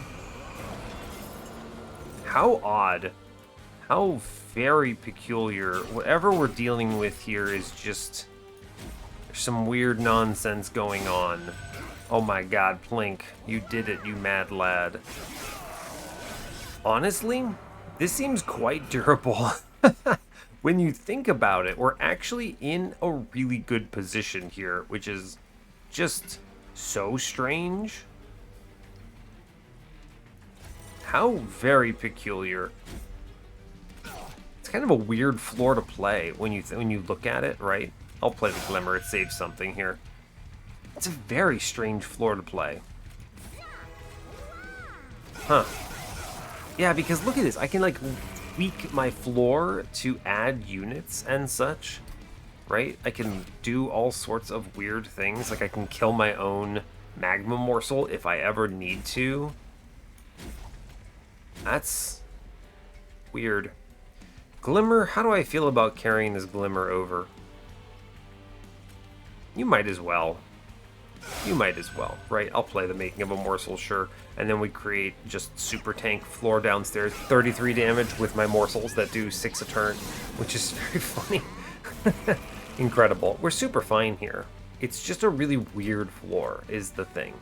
How odd. How very peculiar. Whatever we're dealing with here is just... There's some weird nonsense going on. Oh my god, Plink. You did it, you mad lad. Honestly, this seems quite durable. When you think about it, we're actually in a really good position here, which is just so strange. How very peculiar. It's kind of a weird floor to play when you look at it, right? I'll play the Glimmer, it saves something here. It's a very strange floor to play. Huh. Yeah, because look at this. I can, like, tweak my floor to add units and such, right? I can do all sorts of weird things. Like, I can kill my own magma morsel if I ever need to. That's weird. Glimmer, how do I feel about carrying this Glimmer over? You might as well. You might as well, right? I'll play the Making of a Morsel, sure. And then we create just super tank floor downstairs. 33 damage with my morsels that do 6 a turn, which is very funny. Incredible. We're super fine here. It's just a really weird floor, is the thing.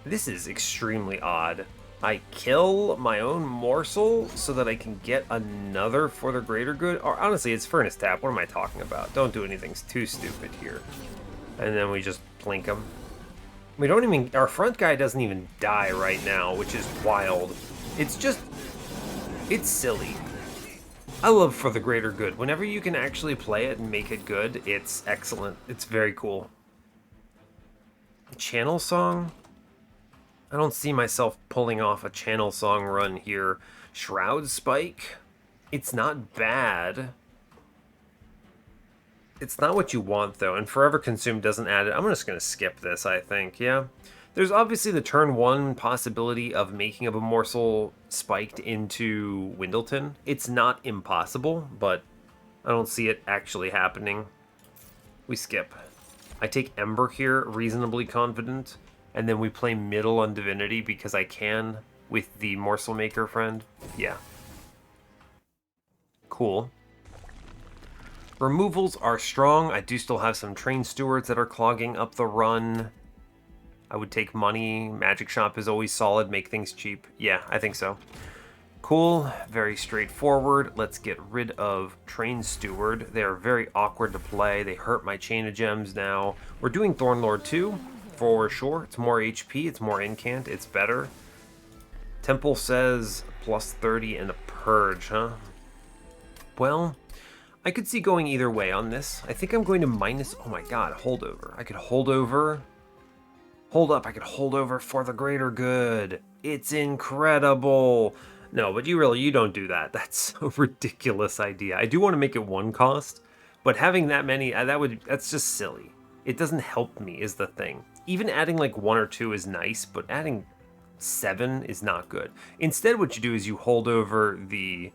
This is extremely odd. I kill my own morsel so that I can get another for the greater good? Or honestly, it's Furnace Tap. What am I talking about? Don't do anything too stupid here. And then we just blink him. We don't even... Our front guy doesn't even die right now, which is wild. It's just... It's silly. I love For the Greater Good. Whenever you can actually play it and make it good, it's excellent. It's very cool. Channel Song? I don't see myself pulling off a Channel Song run here. Shroud Spike? It's not bad. It's not what you want, though, and Forever Consume doesn't add it. I'm just going to skip this, I think, yeah. There's obviously the turn 1 possibility of making a morsel spiked into Windleton. It's not impossible, but I don't see it actually happening. We skip. I take Ember here, reasonably confident, and then we play middle on Divinity because I can with the Morsel Maker friend. Yeah. Cool. Removals are strong. I do still have some Train Stewards that are clogging up the run. I would take money. Magic Shop is always solid. Make things cheap. Yeah, I think so. Cool. Very straightforward. Let's get rid of Train Steward. They are very awkward to play. They hurt my Chain of Gems now. We're doing Thornlord too, for sure. It's more HP. It's more incant. It's better. Temple says plus 30 and a Purge, huh? Well... I could see going either way on this. I think I'm going to minus... Oh my god, holdover. I could hold over. Hold up, I could hold over For the Greater Good. It's incredible. No, but you don't do that. That's a ridiculous idea. I do want to make it 1 cost, but having that many, that's just silly. It doesn't help me is the thing. Even adding like 1 or 2 is nice, but adding 7 is not good. Instead, what you do is you hold over the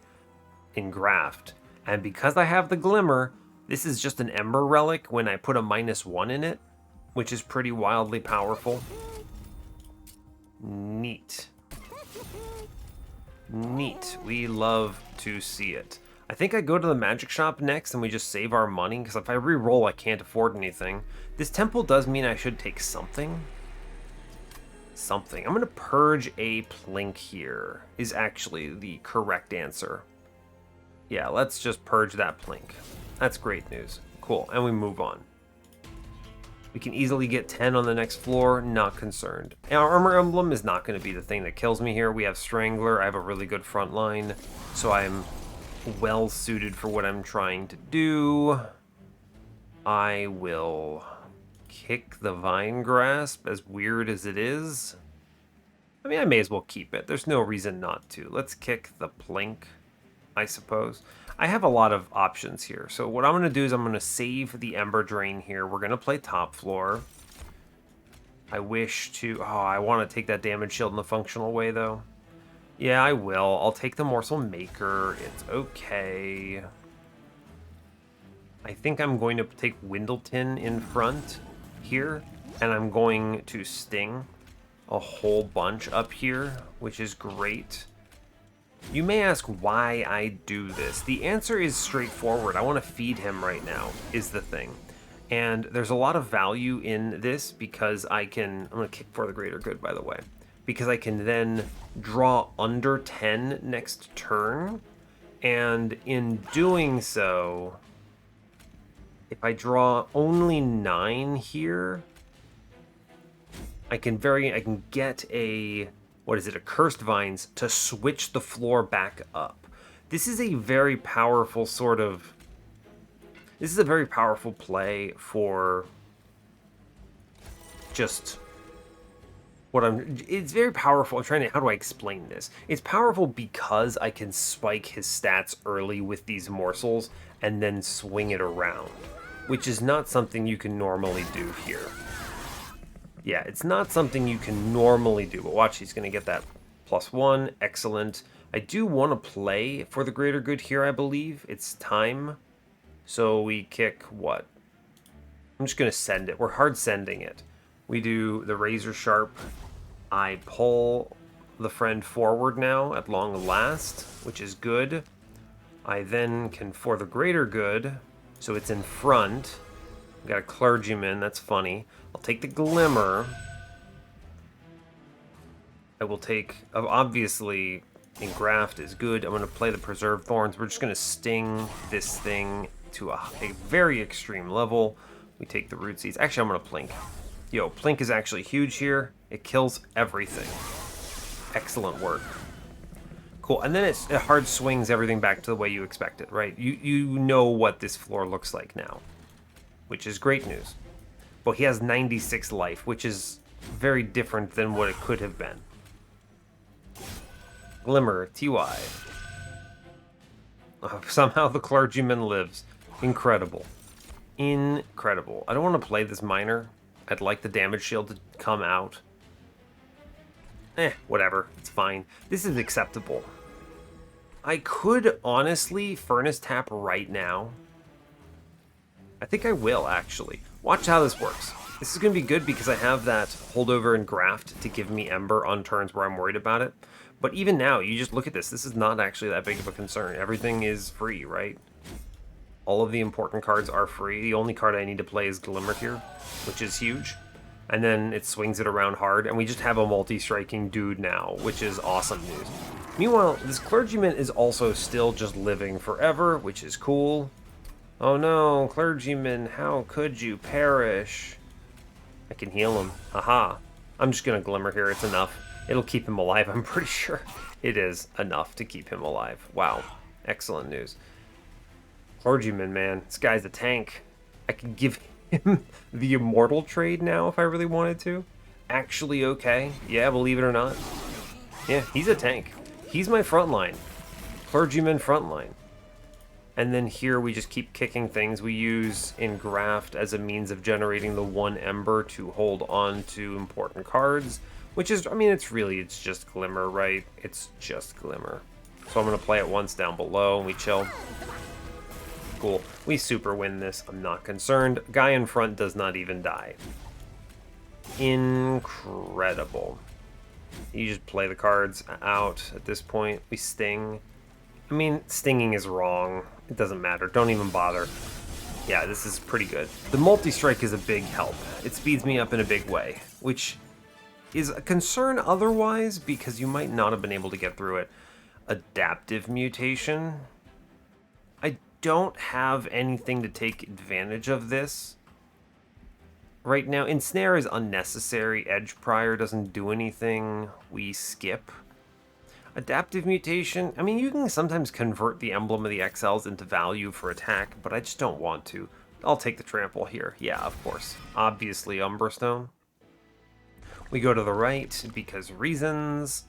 Engraft. And because I have the Glimmer, this is just an Ember Relic when I put a -1 in it, which is pretty wildly powerful. Neat. Neat. We love to see it. I think I go to the Magic Shop next and we just save our money, because if I re-roll, I can't afford anything. This temple does mean I should take something. Something. I'm going to purge a Plink here, is actually the correct answer. Yeah, let's just purge that Plink. That's great news. Cool, and we move on. We can easily get 10 on the next floor, not concerned. Our Armor Emblem is not going to be the thing that kills me here. We have Strangler, I have a really good front line, so I'm well suited for what I'm trying to do. I will kick the Vine Grasp, as weird as it is. I mean, I may as well keep it. There's no reason not to. Let's kick the Plink, I suppose. I have a lot of options here. So what I'm going to do is I'm going to save the Ember Drain here. We're going to play top floor. I wish to... Oh, I want to take that damage shield in the functional way, though. Yeah, I will. I'll take the Morsel Maker. It's okay. I think I'm going to take Windleton in front here. And I'm going to Sting a whole bunch up here, which is great. You may ask why I do this. The answer is straightforward. I want to feed him right now, is the thing. And there's a lot of value in this because I can... I'm going to kick For the Greater Good, by the way. Because I can then draw under 10 next turn. And in doing so, if I draw only 9 here, I can get a... What is it? A Cursed Vines to switch the floor back up. This is a very powerful sort of... This is a very powerful play for just what I'm... It's very powerful. I'm trying to... How do I explain this? It's powerful because I can spike his stats early with these morsels and then swing it around, which is not something you can normally do here. Yeah, it's not something you can normally do, but watch, he's going to get that +1. Excellent. I do want to play For the Greater Good here, I believe. It's time. So we kick what? I'm just going to send it. We're hard sending it. We do the Razor Sharp. I pull the friend forward now at long last, which is good. I then can For the Greater Good, so it's in front. Got a Clergyman, that's funny. I'll take the Glimmer. I will take, obviously, Engraft is good. I'm going to play the Preserved Thorns. We're just going to sting this thing to a very extreme level. We take the Root Seeds. Actually, I'm going to Plink. Yo, Plink is actually huge here. It kills everything. Excellent work. Cool, and then it hard swings everything back to the way you expect it, right? You know what this floor looks like now, which is great news. But he has 96 life, which is very different than what it could have been. Glimmer, TY. Somehow the clergyman lives. Incredible. Incredible. I don't want to play this miner. I'd like the damage shield to come out. Whatever. It's fine. This is acceptable. I could honestly Furnace Tap right now. I think I will, actually. Watch how this works. This is going to be good because I have that Holdover and Graft to give me Ember on turns where I'm worried about it. But even now, you just look at this. This is not actually that big of a concern. Everything is free, right? All of the important cards are free. The only card I need to play is Glimmer here, which is huge. And then it swings it around hard, and we just have a multi-striking dude now, which is awesome news. Meanwhile, this clergyman is also still just living forever, which is cool. Oh no, clergyman, how could you perish? I can heal him. Haha. I'm just gonna Glimmer here, it's enough. It'll keep him alive, I'm pretty sure. It is enough to keep him alive. Wow. Excellent news. Clergyman, man. This guy's a tank. I could give him the immortal trade now if I really wanted to. Actually okay. Yeah, believe it or not. Yeah, he's a tank. He's my frontline. Clergyman frontline. And then here we just keep kicking things. We use Engraft as a means of generating the 1 Ember to hold on to important cards. Which is, I mean, it's just Glimmer, right? It's just Glimmer. So I'm going to play it once down below and we chill. Cool. We super win this. I'm not concerned. Guy in front does not even die. Incredible. You just play the cards out at this point. We sting. I mean, stinging is wrong. It doesn't matter. Don't even bother. Yeah, this is pretty good. The multi-strike is a big help. It speeds me up in a big way, which is a concern otherwise because you might not have been able to get through it. Adaptive mutation. I don't have anything to take advantage of this right now. Ensnare is unnecessary. Edge Prior doesn't do anything. We skip. Adaptive mutation, I mean, you can sometimes convert the emblem of the Exiles into value for attack, but I just don't want to. I'll take the trample here. Yeah, of course. Obviously, Umbra Stone. We go to the right because reasons.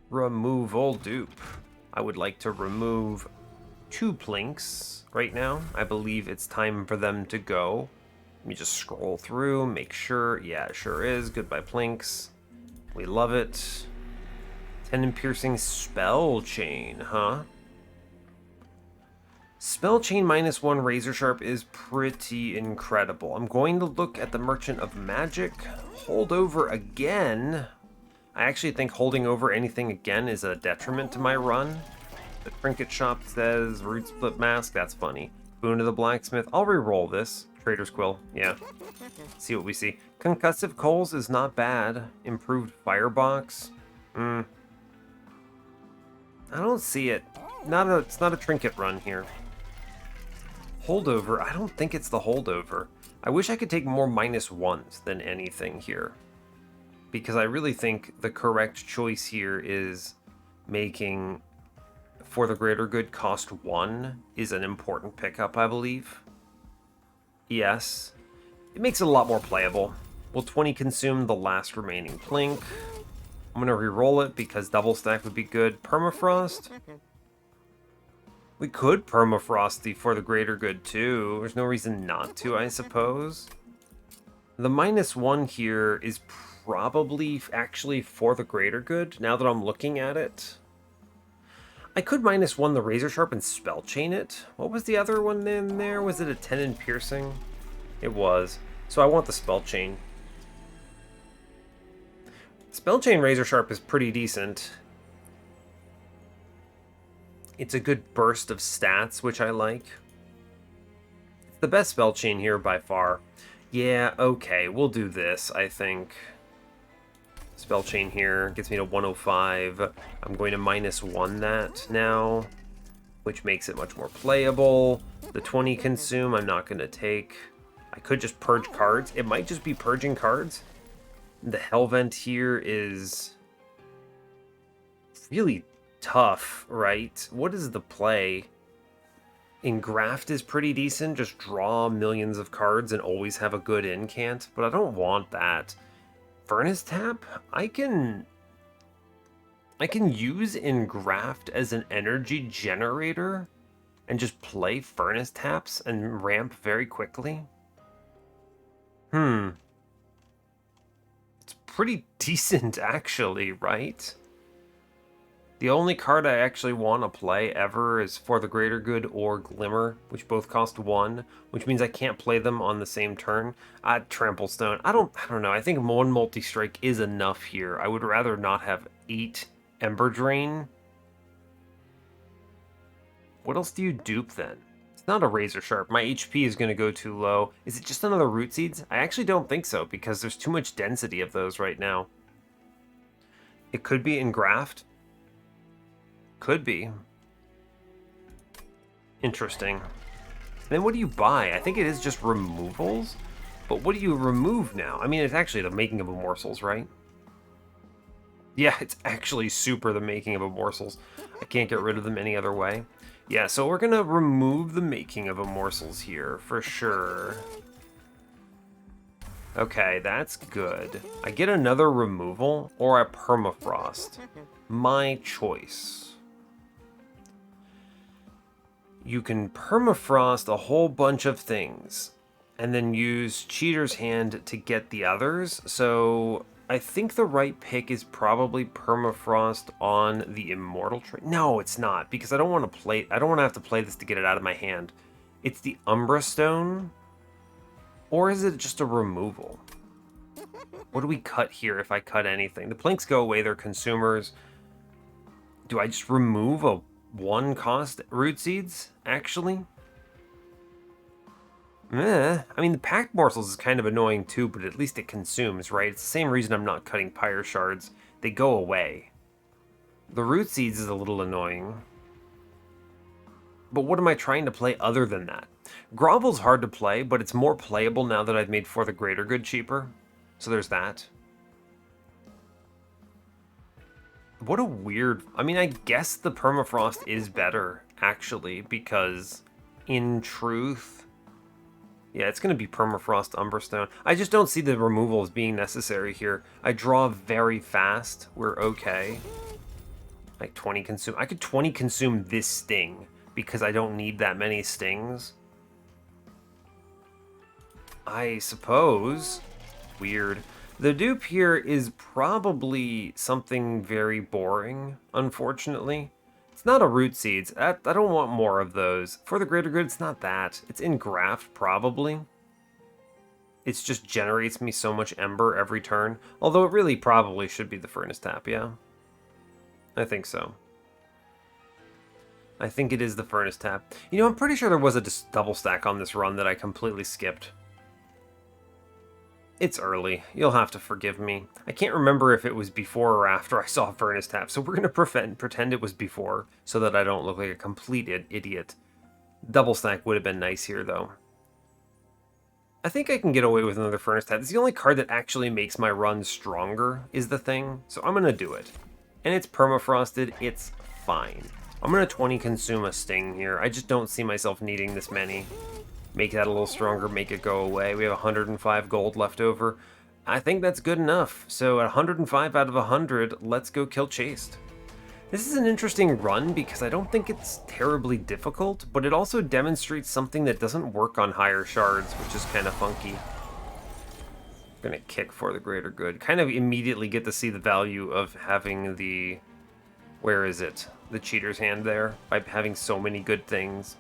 Removal dupe. I would like to remove 2 Plinks right now. I believe it's time for them to go. Let me just scroll through, make sure. Yeah, it sure is. Goodbye, Plinks. We love it. Tendon Piercing Spell Chain, huh? Spell Chain -1 Razor Sharp is pretty incredible. I'm going to look at the Merchant of Magic. Hold over again. I actually think holding over anything again is a detriment to my run. The Trinket Shop says Root Split Mask. That's funny. Boon to the Blacksmith. I'll re-roll this. Trader's Quill. Yeah. See what we see. Concussive Coals is not bad. Improved Firebox. I don't see it. It's not a trinket run here. Holdover. I don't think it's the holdover. I wish I could take more -1s than anything here. Because I really think the correct choice here is making For the Greater Good cost 1 is an important pickup, I believe. Yes. It makes it a lot more playable. Will 20 consume the last remaining Plink? I'm going to re-roll it because double stack would be good. Permafrost? We could Permafrost the For the Greater Good too. There's no reason not to, I suppose. The -1 here is probably actually For the Greater Good, now that I'm looking at it. I could -1 the Razor Sharp and Spell Chain it. What was the other one in there? Was it a Tendon Piercing? It was. So I want the Spell Chain. Spell Chain Razor Sharp is pretty decent. It's a good burst of stats, which I like. It's the best Spell Chain here by far. Yeah, okay, we'll do this, I think. Spell chain here gets me to 105. I'm going to -1 that now, which makes it much more playable. The 20 consume I'm not going to take. I could just purge cards. It might just be purging cards. The Hellvent here is really tough, right? What is the play? Engraft is pretty decent. Just draw millions of cards and always have a good incant, but I don't want that. Furnace Tap? I can use Engraft as an energy generator and just play Furnace Taps and ramp very quickly. It's pretty decent, actually, right? The only card I actually want to play ever is For the Greater Good or Glimmer, which both cost 1, which means I can't play them on the same turn. Trample Stone. I don't know. I think 1 multi-strike is enough here. I would rather not have 8 Ember Drain. What else do you dupe then? It's not a Razor Sharp. My HP is going to go too low. Is it just another Root Seeds? I actually don't think so, because there's too much density of those right now. It could be Engraft. Could be. Interesting. Then what do you buy? I think it is just removals? But what do you remove now? I mean, it's actually the Making of a Morsels, right? Yeah, it's actually super the Making of a Morsels. I can't get rid of them any other way. Yeah, so we're gonna remove the Making of a Morsels here, for sure. Okay, that's good. I get another removal or a Permafrost. My choice. You can permafrost a whole bunch of things and then use Cheater's Hand to get the others. So I think the right pick is probably permafrost on the Immortal trait. No, it's not, because I don't want to have to play this to get it out of my hand. It's the Umbra Stone, or is it just a removal? What do we cut here if I cut anything? The Planks go away, they're consumers. Do I just remove a 1 cost Root Seeds, actually? I mean, the Packed Morsels is kind of annoying too, but at least it consumes, right? It's the same reason I'm not cutting Pyre Shards. They go away. The Root Seeds is a little annoying. But what am I trying to play other than that? Grovel's hard to play, but it's more playable now that I've made For the Greater Good cheaper. So there's that. What a weird... I mean, I guess the Permafrost is better, actually, because in truth... Yeah, it's going to be Permafrost Umberstone. I just don't see the removal as being necessary here. I draw very fast. We're okay. Like 20 consume. I could 20 consume this sting, because I don't need that many stings. I suppose. Weird. The dupe here is probably something very boring, unfortunately. It's not a Root Seeds. I don't want more of those. For the Greater Good, it's not that. It's Engraft, probably. It just generates me so much Ember every turn. Although it really probably should be the Furnace Tap, yeah? I think so. I think it is the Furnace Tap. You know, I'm pretty sure there was a double stack on this run that I completely skipped. It's early. You'll have to forgive me. I can't remember if it was before or after I saw Furnace Tap, so we're going to pretend it was before, so that I don't look like a complete idiot. Double stack would have been nice here, though. I think I can get away with another Furnace Tap. It's the only card that actually makes my run stronger, is the thing, so I'm going to do it. And it's permafrosted. It's fine. I'm going to 20 consume a Sting here. I just don't see myself needing this many. Make that a little stronger, make it go away. We have 105 gold left over. I think that's good enough. So at 105 out of 100, let's go kill Chaste. This is an interesting run because I don't think it's terribly difficult, but it also demonstrates something that doesn't work on higher shards, which is kind of funky. I'm gonna kick For the Greater Good. Kind of immediately get to see the value of having the... Where is it? The Cheater's Hand there, by having so many good things.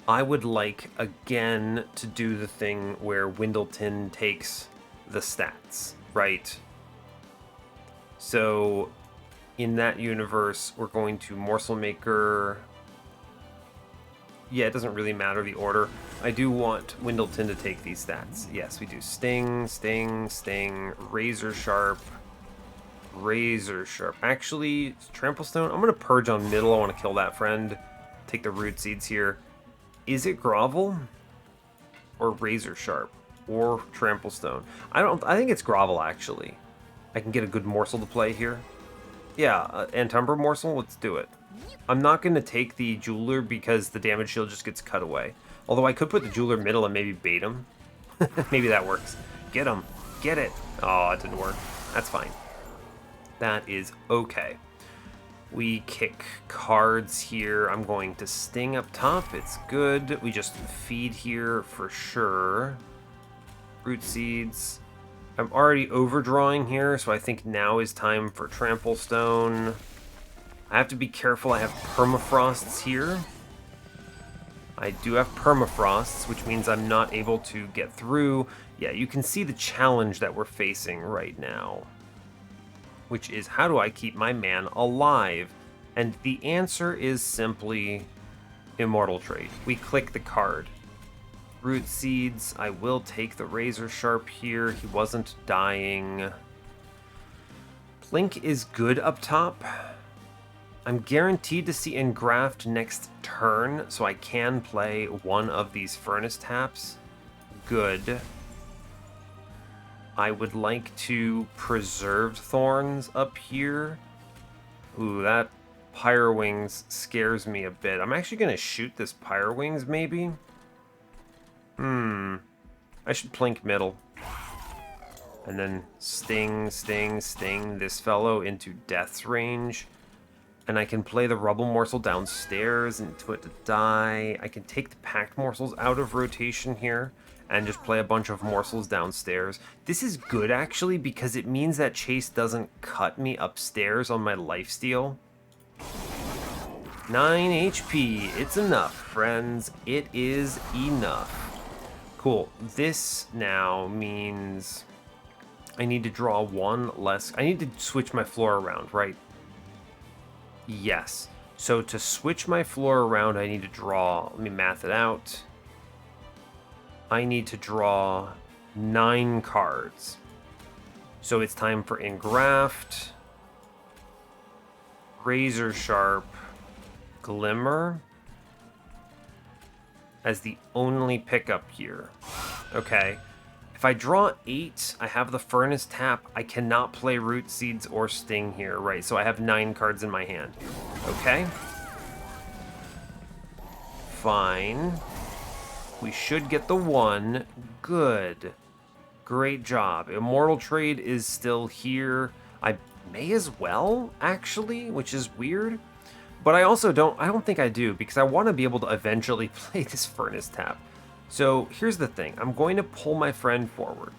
I would like, again, to do the thing where Windleton takes the stats, right? So, in that universe, we're going to Morsel Maker... Yeah, it doesn't really matter the order. I do want Windleton to take these stats. Yes, we do. Sting, Sting, Sting, Razor Sharp, Razor Sharp. Actually, Trample Stone. I'm going to Purge on middle. I want to kill that friend. Take the Root Seeds here. Is it Grovel? Or Razor Sharp? Or Trample Stone? I think it's Grovel, actually. I can get a good morsel to play here. Yeah, Antumbra morsel. Let's do it. I'm not going to take the Jeweler because the damage shield just gets cut away. Although I could put the Jeweler middle and maybe bait him. Maybe that works. Get him. Get it. Oh, it didn't work. That's fine. That is okay. We kick cards here. I'm going to Sting up top. It's good. We just feed here for sure. Root Seeds. I'm already overdrawing here, so I think now is time for Trample Stone. I have to be careful. I have Permafrosts here. I do have Permafrosts, which means I'm not able to get through. Yeah, you can see the challenge that we're facing right now, which is how do I keep my man alive? And the answer is simply Immortal Trade. We click the card. Root Seeds, I will take the Razor Sharp here. He wasn't dying. Plink is good up top. I'm guaranteed to see Engraft next turn, so I can play one of these Furnace Taps. Good. I would like to Preserved Thorns up here. Ooh, that Pyrowings scares me a bit. I'm actually going to shoot this Pyrowings, maybe? I should Plink middle. And then Sting, Sting, Sting this fellow into Death's range. And I can play the Rubble Morsel downstairs into it to die. I can take the Packed Morsels out of rotation here and just play a bunch of morsels downstairs. This is good, actually, because it means that Chase doesn't cut me upstairs on my lifesteal. 9 HP. It's enough, friends. It is enough. Cool. This now means I need to draw one less. I need to switch my floor around, right? Yes. So to switch my floor around, I need to draw, let me math it out. I need to draw 9 cards. So it's time for Engraft, Razor Sharp, Glimmer as the only pickup here. Okay. If I draw 8, I have the Furnace Tap. I cannot play Root Seeds or Sting here, right? So I have 9 cards in my hand. Okay. Fine. We should get the 1. Good. Great job. Immortal Trade is still here. I may as well, actually, which is weird. But I also don't think I do, because I want to be able to eventually play this Furnace Tap. So here's the thing. I'm going to pull my friend forward.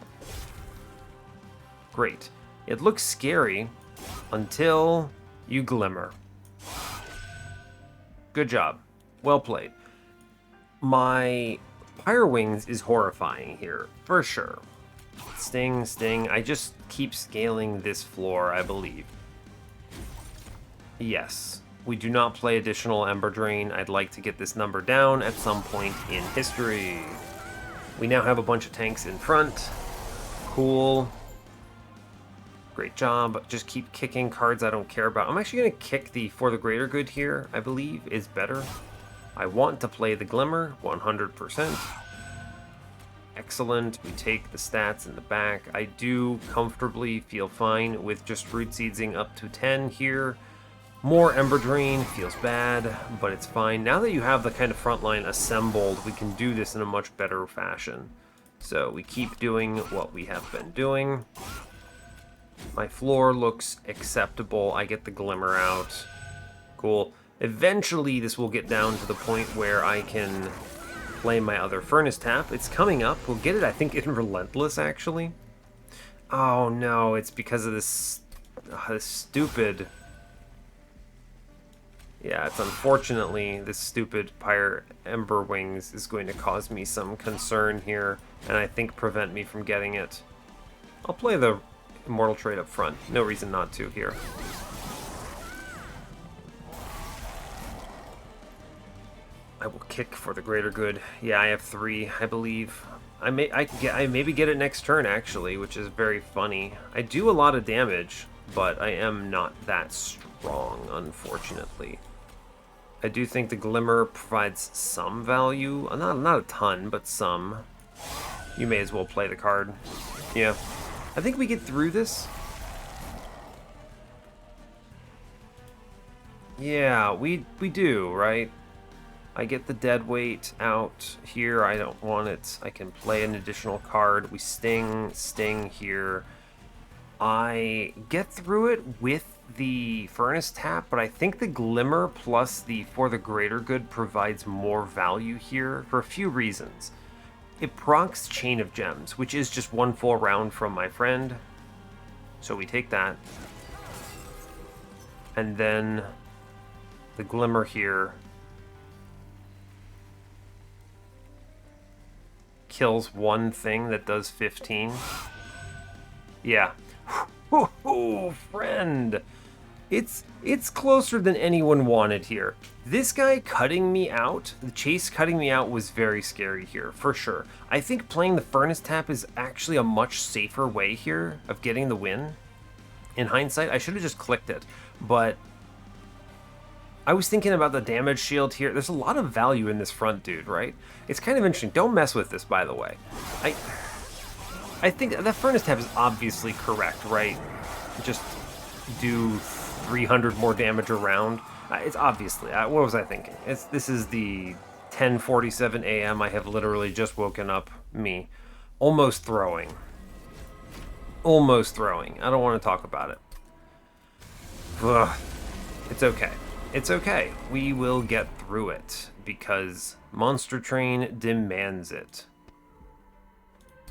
Great. It looks scary until you Glimmer. Good job. Well played. My Pyrowings is horrifying here, for sure. Sting, Sting. I just keep scaling this floor, I believe. Yes. We do not play additional Ember Drain. I'd like to get this number down at some point in history. We now have a bunch of tanks in front. Cool. Great job. Just keep kicking cards I don't care about. I'm actually going to kick the For the Greater Good here, I believe, is better. I want to play the Glimmer, 100%. Excellent. We take the stats in the back. I do comfortably feel fine with just Root Seedsing up to 10 here. More Ember Drain feels bad, but it's fine. Now that you have the kind of front line assembled, we can do this in a much better fashion. So we keep doing what we have been doing. My floor looks acceptable. I get the Glimmer out. Cool. Eventually, this will get down to the point where I can play my other Furnace Tap. It's coming up. We'll get it, I think, in Relentless, actually. Oh, no. It's because of this stupid... Yeah, it's unfortunately this stupid Pyre Ember Wings is going to cause me some concern here, and I think prevent me from getting it. I'll play the Immortal Trade up front. No reason not to here. I will kick for the greater good. Yeah, I have 3, I believe. I maybe get it next turn actually, which is very funny. I do a lot of damage, but I am not that strong, unfortunately. I do think the Glimmer provides some value. Not a ton, but some. You may as well play the card. Yeah. I think we get through this. Yeah, we do, right? I get the dead weight out here. I don't want it. I can play an additional card. We sting here. I get through it with the Furnace Tap, but I think the Glimmer plus the For the Greater Good provides more value here for a few reasons. It procs Chain of Gems, which is just 1 full round from my friend. So we take that. And then the Glimmer here kills one thing that does 15. Yeah. Ooh, friend. It's closer than anyone wanted here. This guy cutting me out, the Chase cutting me out was very scary here, for sure. I think playing the Furnace Tap is actually a much safer way here of getting the win. In hindsight, I should have just clicked it, but I was thinking about the damage shield here. There's a lot of value in this front dude, right? It's kind of interesting. Don't mess with this, by the way. I think the Furnace Tap is obviously correct, right? Just do 300 more damage around. It's obviously, what was I thinking? This is the 10:47 a.m. I have literally just woken up. Me. Almost throwing. Almost throwing. I don't want to talk about it. Ugh. It's okay. It's okay. We will get through it because Monster Train demands it.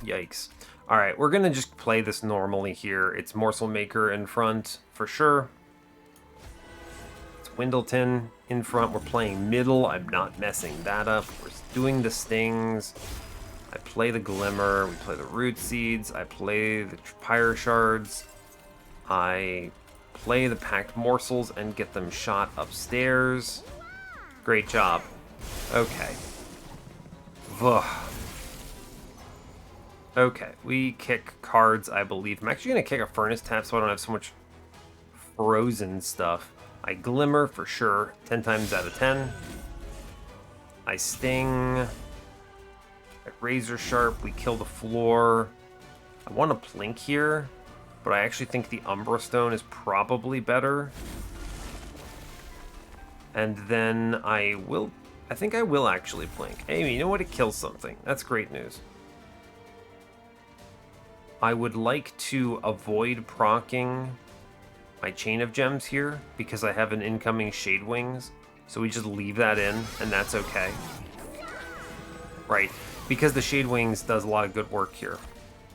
Yikes. Alright, we're going to just play this normally here. It's Morsel Maker in front, for sure. It's Windleton in front. We're playing middle. I'm not messing that up. We're doing the stings. I play the Glimmer. We play the Root Seeds. I play the Pyre Shards. I play the Packed Morsels and get them shot upstairs. Great job. Okay. Ugh. Okay, we kick cards, I believe. I'm actually going to kick a Furnace Tap so I don't have so much frozen stuff. I Glimmer for sure, 10 times out of 10. I Sting. I Razor Sharp, we kill the floor. I want to Plink here, but I actually think the Umbra Stone is probably better. And then I think I will actually Plink. Hey, you know what? It kills something. That's great news. I would like to avoid proccing my Chain of Gems here because I have an incoming Shade Wings. So we just leave that in, and that's okay. Right, because the Shade Wings does a lot of good work here.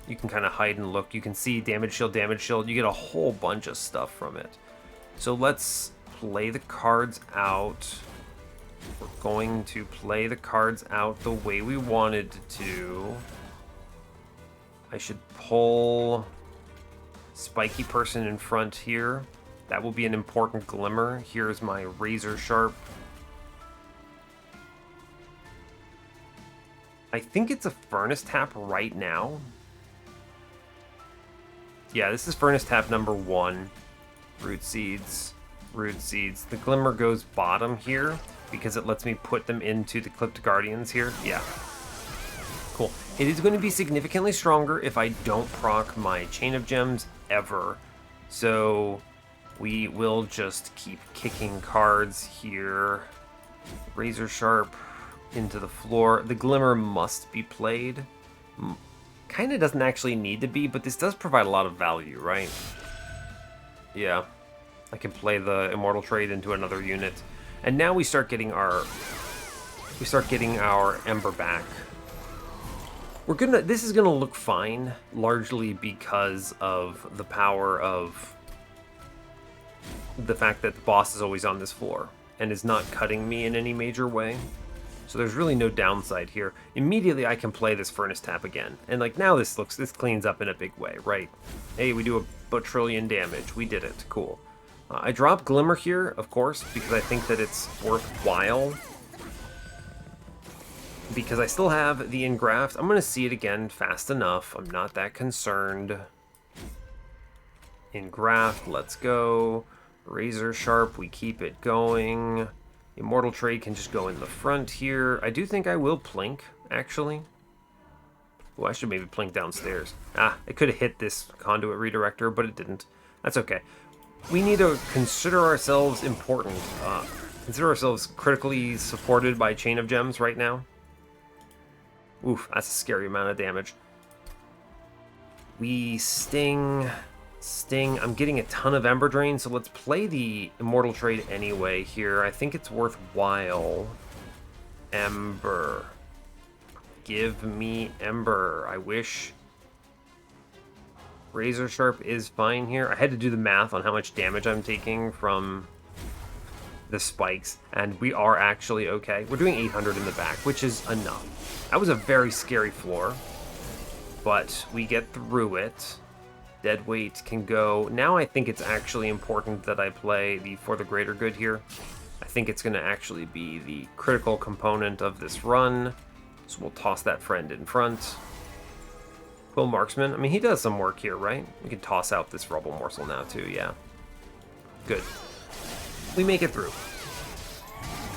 You can kind of hide and look. You can see damage shield, damage shield. You get a whole bunch of stuff from it. So let's play the cards out. We're going to play the cards out the way we wanted to. I should pull Spiky Person in front here. That will be an important Glimmer. Here's my Razor Sharp. I think it's a Furnace Tap right now. Yeah, this is Furnace Tap number 1. Root Seeds. Root Seeds. The Glimmer goes bottom here because it lets me put them into the Clipped Guardians here. Yeah. Cool. It is going to be significantly stronger if I don't proc my Chain of Gems ever. So we will just keep kicking cards here. Razor Sharp into the floor. The Glimmer must be played. Kind of doesn't actually need to be, but this does provide a lot of value, right? Yeah. I can play the Immortal Trade into another unit. And now we start getting our Ember back. This is gonna look fine, largely because of the power of the fact that the boss is always on this floor and is not cutting me in any major way. So there's really no downside here. Immediately I can play this Furnace Tap again. And like now this cleans up in a big way, right? Hey, we do a bajillion damage. We did it, cool. I drop Glimmer here, of course, because I think that it's worthwhile. because I still have the engraft. I'm going to see it again fast enough. I'm not that concerned. Engraft, let's go. Razor Sharp, we keep it going. Immortal Trade can just go in the front here. I do think I will plink, actually. Oh, I should maybe plink downstairs. It could have hit this conduit redirector, but it didn't. That's okay. We need to consider ourselves important. Consider ourselves critically supported by Chain of Gems right now. Oof, that's a scary amount of damage. We sting. I'm getting a ton of Ember Drain, so let's play the Immortal Trade anyway here. I think it's worthwhile. Ember. Give me Ember. I wish Razor Sharp is fine here. I had to do the math on how much damage I'm taking from the spikes, and we are actually okay. We're doing 800 in the back, which is enough. That was a very scary floor, but we get through it. Deadweight can go. Now I think it's actually important that I play the For the Greater Good here. I think it's going to actually be the critical component of this run. So we'll toss that friend in front. Quill Marksman. I mean, he does some work here, right? We can toss out this Rubble Morsel now, too. Yeah. Good. We make it through.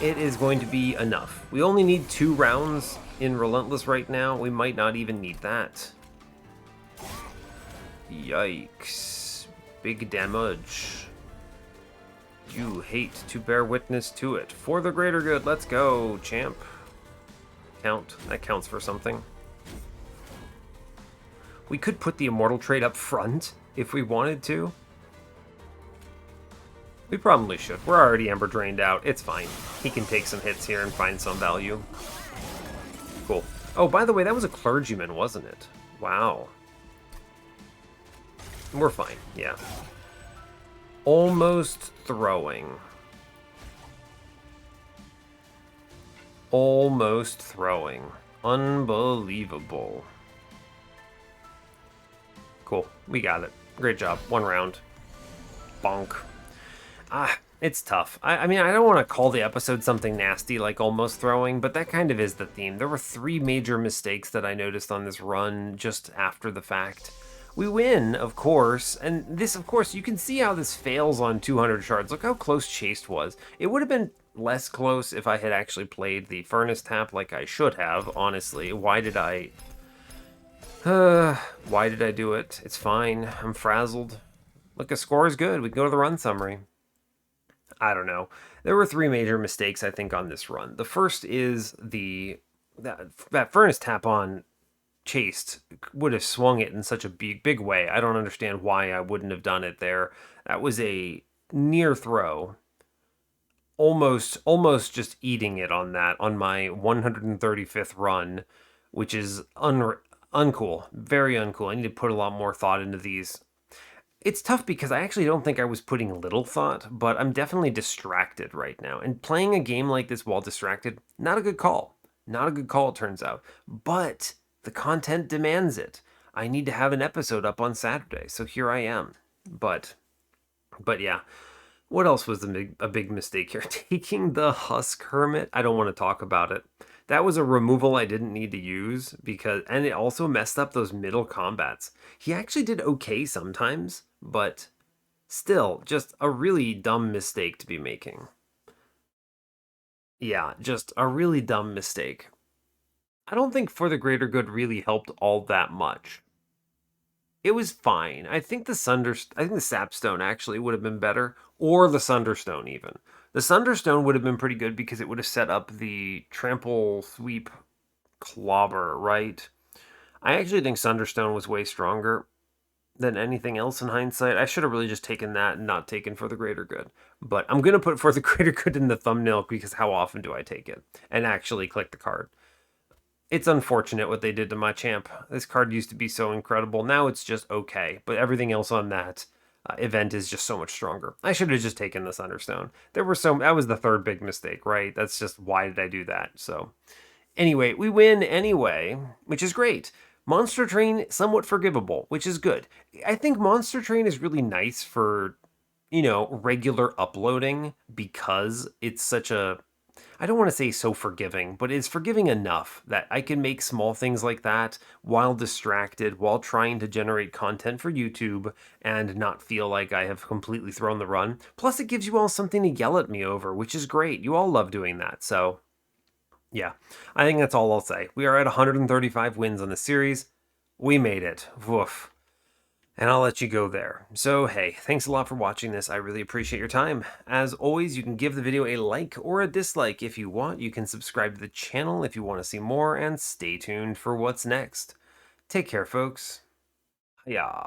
It is going to be enough. We only need 2 rounds in Relentless right now. We might not even need that. Yikes. Big damage. You hate to bear witness to it. For the greater good, let's go, champ. Count. That counts for something. We could put the Immortal Trade up front if we wanted to. We probably should. We're already Ember Drained out. It's fine. He can take some hits here and find some value. Cool. Oh, by the way, that was a Clergyman, wasn't it? Wow. We're fine, yeah. Almost throwing. Almost throwing. Unbelievable. Cool, we got it. Great job. 1 round. Bonk. It's tough. I mean, I don't want to call the episode something nasty like almost throwing, but that kind of is the theme. There were 3 major mistakes that I noticed on this run just after the fact. We win, of course, and this, of course, you can see how this fails on 200 shards. Look how close Chased was. It would have been less close if I had actually played the Furnace Tap like I should have, honestly. Why did I do it? It's fine. I'm frazzled. Look, a score is good. We can go to the run summary. I don't know. There were 3 major mistakes, I think, on this run. The first is that Furnace Tap on Chased would have swung it in such a big way. I don't understand why I wouldn't have done it there. That was a near throw. Almost just eating it on my 135th run, which is uncool. Very uncool. I need to put a lot more thought into these. It's tough because I actually don't think I was putting little thought, but I'm definitely distracted right now. And playing a game like this while distracted, not a good call. Not a good call, it turns out. But the content demands it. I need to have an episode up on Saturday, so here I am. But yeah. What else was a big mistake here? Taking the Husk Hermit? I don't want to talk about it. That was a removal I didn't need to use, and it also messed up those middle combats. He actually did okay sometimes, but still, just a really dumb mistake to be making. Yeah, just a really dumb mistake. I don't think For the Greater Good really helped all that much. It was fine. I think the Sapstone actually would have been better, or the Sunderstone even. The Sunderstone would have been pretty good because it would have set up the Trample Sweep Clobber, right? I actually think Sunderstone was way stronger than anything else in hindsight. I should have really just taken that and not taken For the Greater Good. But I'm going to put For the Greater Good in the thumbnail because how often do I take it? And actually click the card. It's unfortunate what they did to my champ. This card used to be so incredible. Now it's just okay. But everything else on that event is just so much stronger. I should have just taken the Sunderstone. That was the 3rd big mistake, right? That's just, why did I do that? So anyway, we win anyway, which is great. Monster Train, somewhat forgivable, which is good. I think Monster Train is really nice for, regular uploading because it's such a... I don't want to say so forgiving, but it's forgiving enough that I can make small things like that while distracted, while trying to generate content for YouTube and not feel like I have completely thrown the run. Plus, it gives you all something to yell at me over, which is great. You all love doing that. So, yeah, I think that's all I'll say. We are at 135 wins on the series. We made it. Woof. And I'll let you go there. So, hey, thanks a lot for watching this. I really appreciate your time. As always, you can give the video a like or a dislike if you want. You can subscribe to the channel if you want to see more, and stay tuned for what's next. Take care, folks. Yeah.